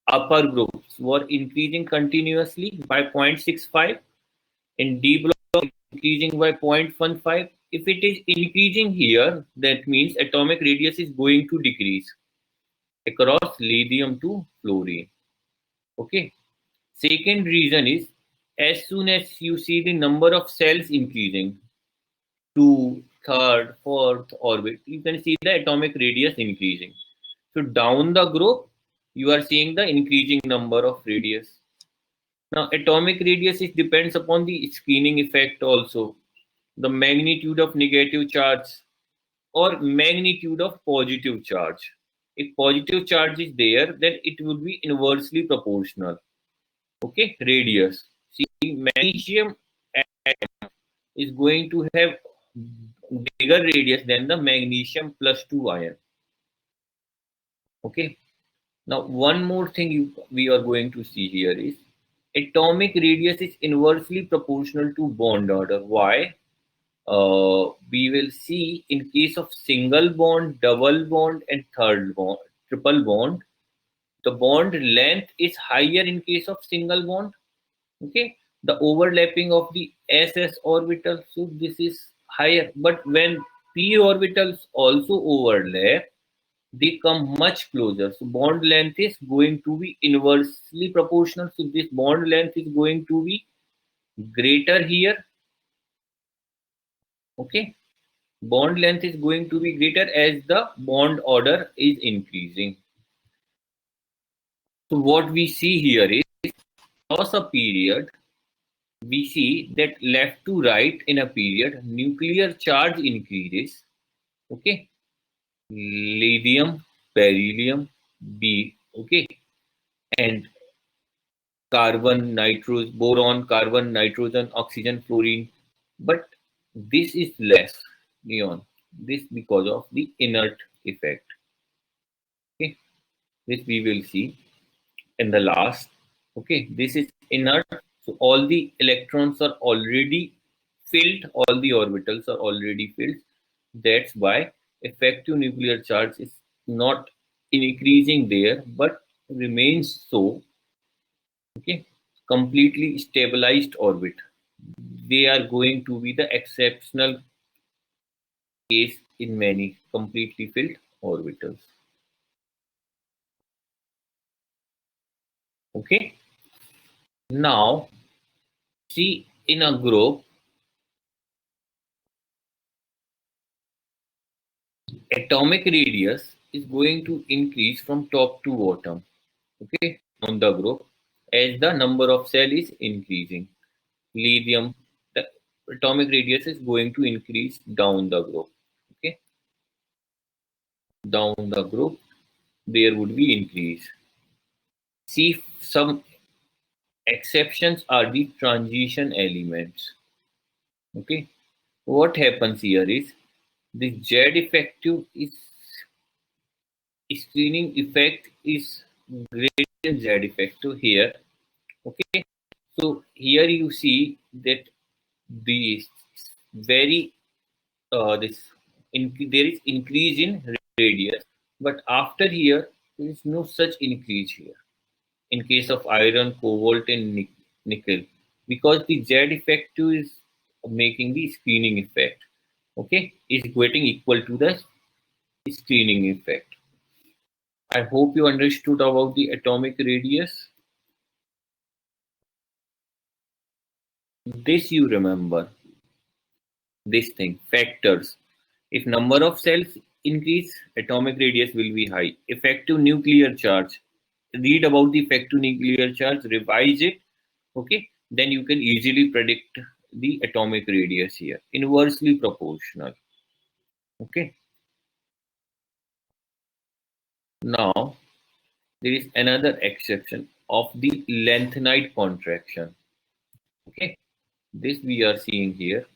upper groups were increasing continuously by 0.65, in D block increasing by 0.15. If it is increasing here, that means atomic radius is going to decrease across lithium to fluorine. Okay. Second reason is, as soon as you see the number of cells increasing to third, fourth orbit, you can see the atomic radius increasing. So down the group, you are seeing the increasing number of radius. Now, atomic radius depends upon the screening effect also, the magnitude of negative charge or magnitude of positive charge. If positive charge is there, then it will be inversely proportional. Okay, radius. See, magnesium atom is going to have bigger radius than the magnesium +2 ion. Okay. Now, one more thing we are going to see here is atomic radius is inversely proportional to bond order. Why? We will see in case of single bond, double bond, and third bond, triple bond, the bond length is higher in case of single bond. Okay, the overlapping of the SS orbital, so this is higher. But when p orbitals also overlap, they come much closer. So bond length is going to be inversely proportional. So this bond length is going to be greater here. Okay, bond length is going to be greater as the bond order is increasing. So what we see here is across a period, we see that left to right in a period, nuclear charge increases. Okay, lithium, beryllium, B. Okay, and carbon, nitrogen, boron, carbon, nitrogen, oxygen, fluorine. But this is less neon. This because of the inert effect. Okay, this we will see in the last. Okay, this is inert. So all the electrons are already filled. All the orbitals are already filled. That's why effective nuclear charge is not increasing there, but remains so. Okay, completely stabilized orbit. They are going to be the exceptional case in many completely filled orbitals. Okay, now see in a group, atomic radius is going to increase from top to bottom. Okay, on the group as the number of cell is increasing. Lithium, the atomic radius is going to increase down the group. Okay, down the group there would be increase. See, some exceptions are the transition elements. Okay, what happens here is the Z effective is screening effect is greater than Z effective here. Okay, so here you see that the very this there is increase in radius, but after here there is no such increase here in case of iron, cobalt, and nickel, because the Z effective is making the screening effect. Okay, is getting equal to the screening effect. I hope you understood about the atomic radius. This you remember. This thing, factors. If number of cells increase, atomic radius will be high. Effective nuclear charge. Read about the effective nuclear charge, revise it. Okay, then you can easily predict the atomic radius here. Inversely proportional. Okay. Now, there is another exception of the lengthenide contraction. Okay, this we are seeing here.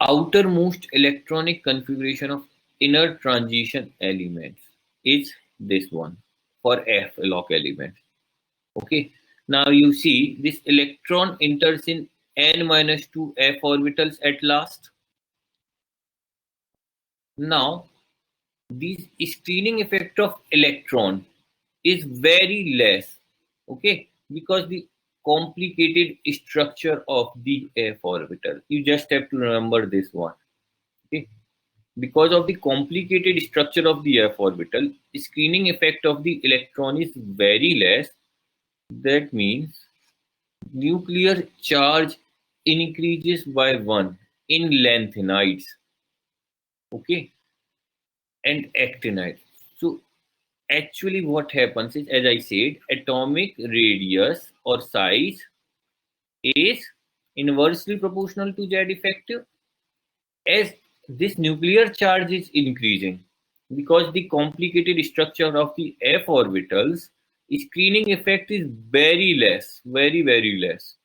Outermost electronic configuration of inner transition elements is this one for F lock elements. Okay, now you see this electron enters in n-2 F orbitals at last. Now, this screening effect of electron is very less, okay, because the complicated structure of the F orbital. You just have to remember this one. Okay, because of the complicated structure of the F orbital, screening effect of the electron is very less. That means nuclear charge increases by 1 in lanthanides, okay, and actinides. So actually what happens is, as I said, atomic radius or size is inversely proportional to Z effective as this nuclear charge is increasing, because the complicated structure of the F orbitals, screening effect is very less, very less.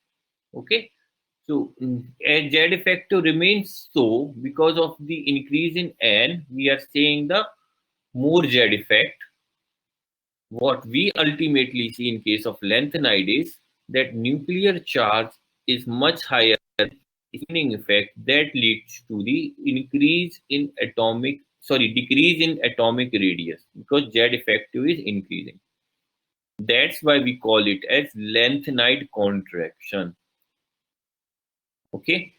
Okay, so as Z effective remains so because of the increase in N, we are saying the more Z effect. What we ultimately see in case of lanthanide is that nuclear charge is much higher screening effect that leads to the decrease in atomic radius, because Z effective is increasing. That's why we call it as lanthanide contraction. Okay.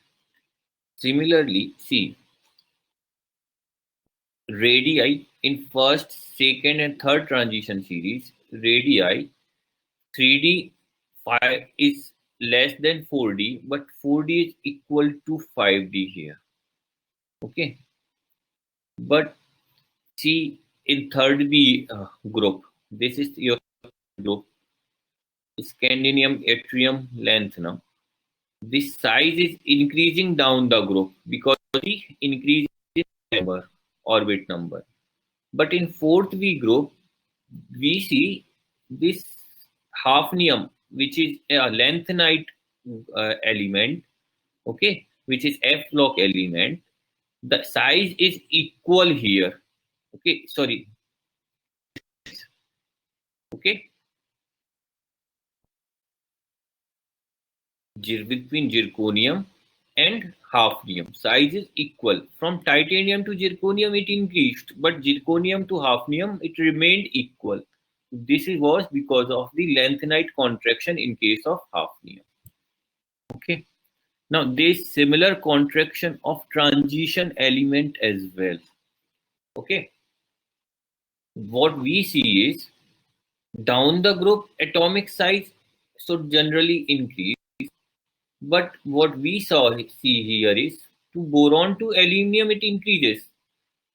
Similarly, see, radii in first, second, and third transition series, radii 3D 5 is less than 4D, but 4D is equal to 5D here. Okay, but see in third B group, this is your group. scandium, yttrium length now. This size is increasing down the group because the increase in number, orbit number. But in 4th V group, we see this hafnium, which is a lanthanide element, okay, which is F block element. The size is equal here, okay, sorry, okay, between zirconium and hafnium, size is equal. From titanium to zirconium it increased, but zirconium to hafnium it remained equal. This was because of the lanthanide contraction in case of hafnium. Okay. Now there is similar contraction of transition element as well. Okay. What we see is down the group atomic size should generally increase, but what we see here is to boron to aluminum it increases,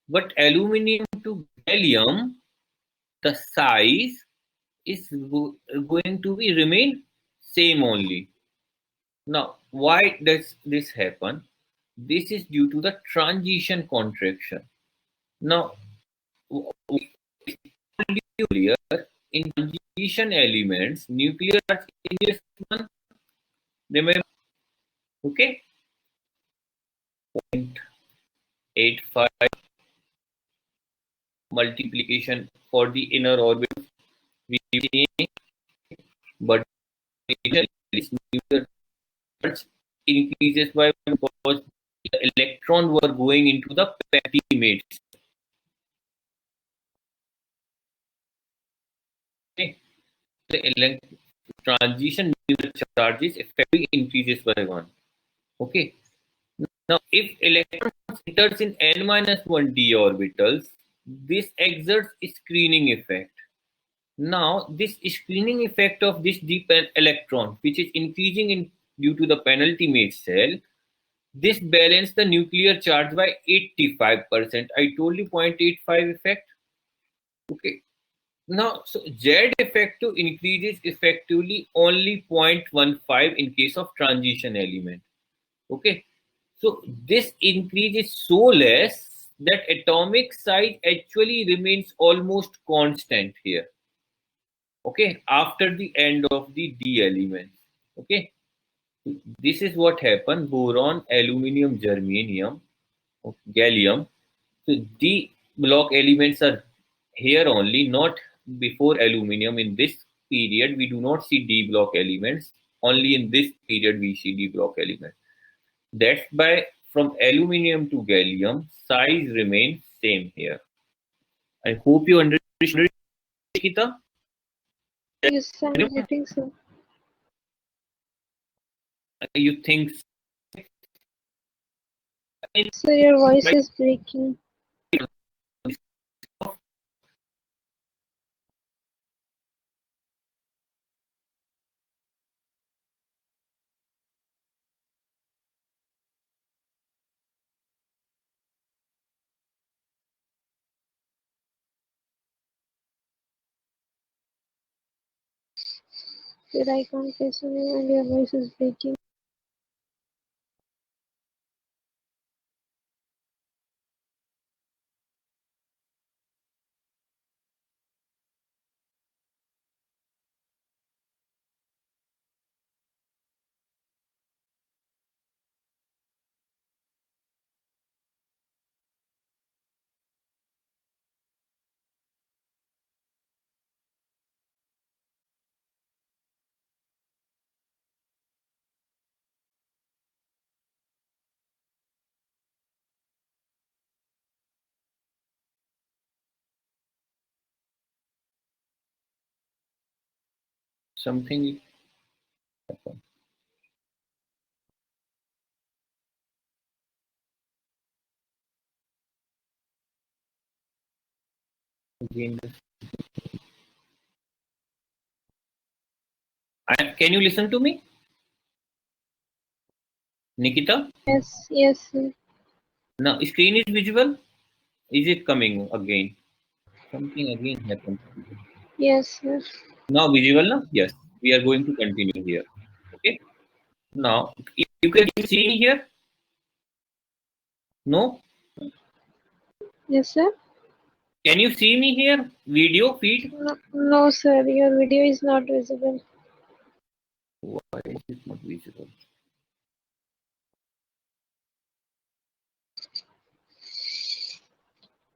but aluminum to gallium the size is going to be remain same only. Now why does this happen? This is due to the transition contraction. Now earlier in transition elements nuclear charge in just one, remember, okay, 0.85 multiplication for the inner orbit we see, but nuclear charge increases by because the electron were going into the pentimates. Okay, the transition nuclear charges effectively increases by 1. Okay. Now, if electrons enters in n-1 d orbitals, this exerts a screening effect. Now, this screening effect of this deep electron, which is increasing in due to the penalty mate cell, this balance the nuclear charge by 85%. I told you 0.85 effect. Okay. Now, so Z effective increases effectively only 0.15 in case of transition element. Okay. So this increase is so less that atomic size actually remains almost constant here. Okay, after the end of the D elements. Okay, this is what happened: boron, aluminium, germanium, gallium. So D block elements are here only, not before aluminium. In this period, we do not see D block elements. Only in this period we see D block elements. That's why from aluminium to gallium, size remains same here. I hope you understand, Nikita. Yes, I'm getting so. You think So your voice is breaking. Your I can't listen and your voice is breaking. something happened. Again, can you listen to me, Nikita? Yes, yes, sir. Now screen is visible. Is it coming again? Something again happened. Yes, sir. Now visible now? Yes. we are going to continue here. Okay. Now you can see me here. No. Yes, sir. Can you see me here? Video feed. No, sir. Your video is not visible. Why is it not visible?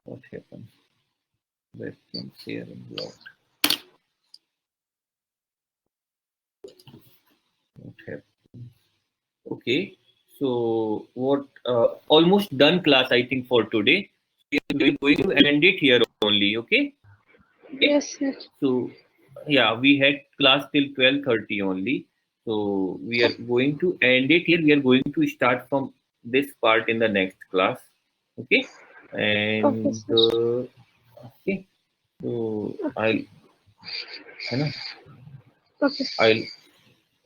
What happened? Webcam sharing blocked. What happened? Okay. So what? Almost done class, I think, for today. We are going to end it here only. Okay. Yes, sir. So yeah, we had class till 12:30 only. So we are going to end it here. We are going to start from this part in the next class. Okay. Okay, And sir. okay. So I'll, है ना? Okay. I'll,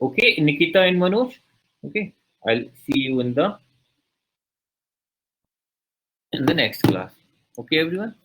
okay, Nikita and Manoj. Okay. I'll see you in the next class. Okay, everyone.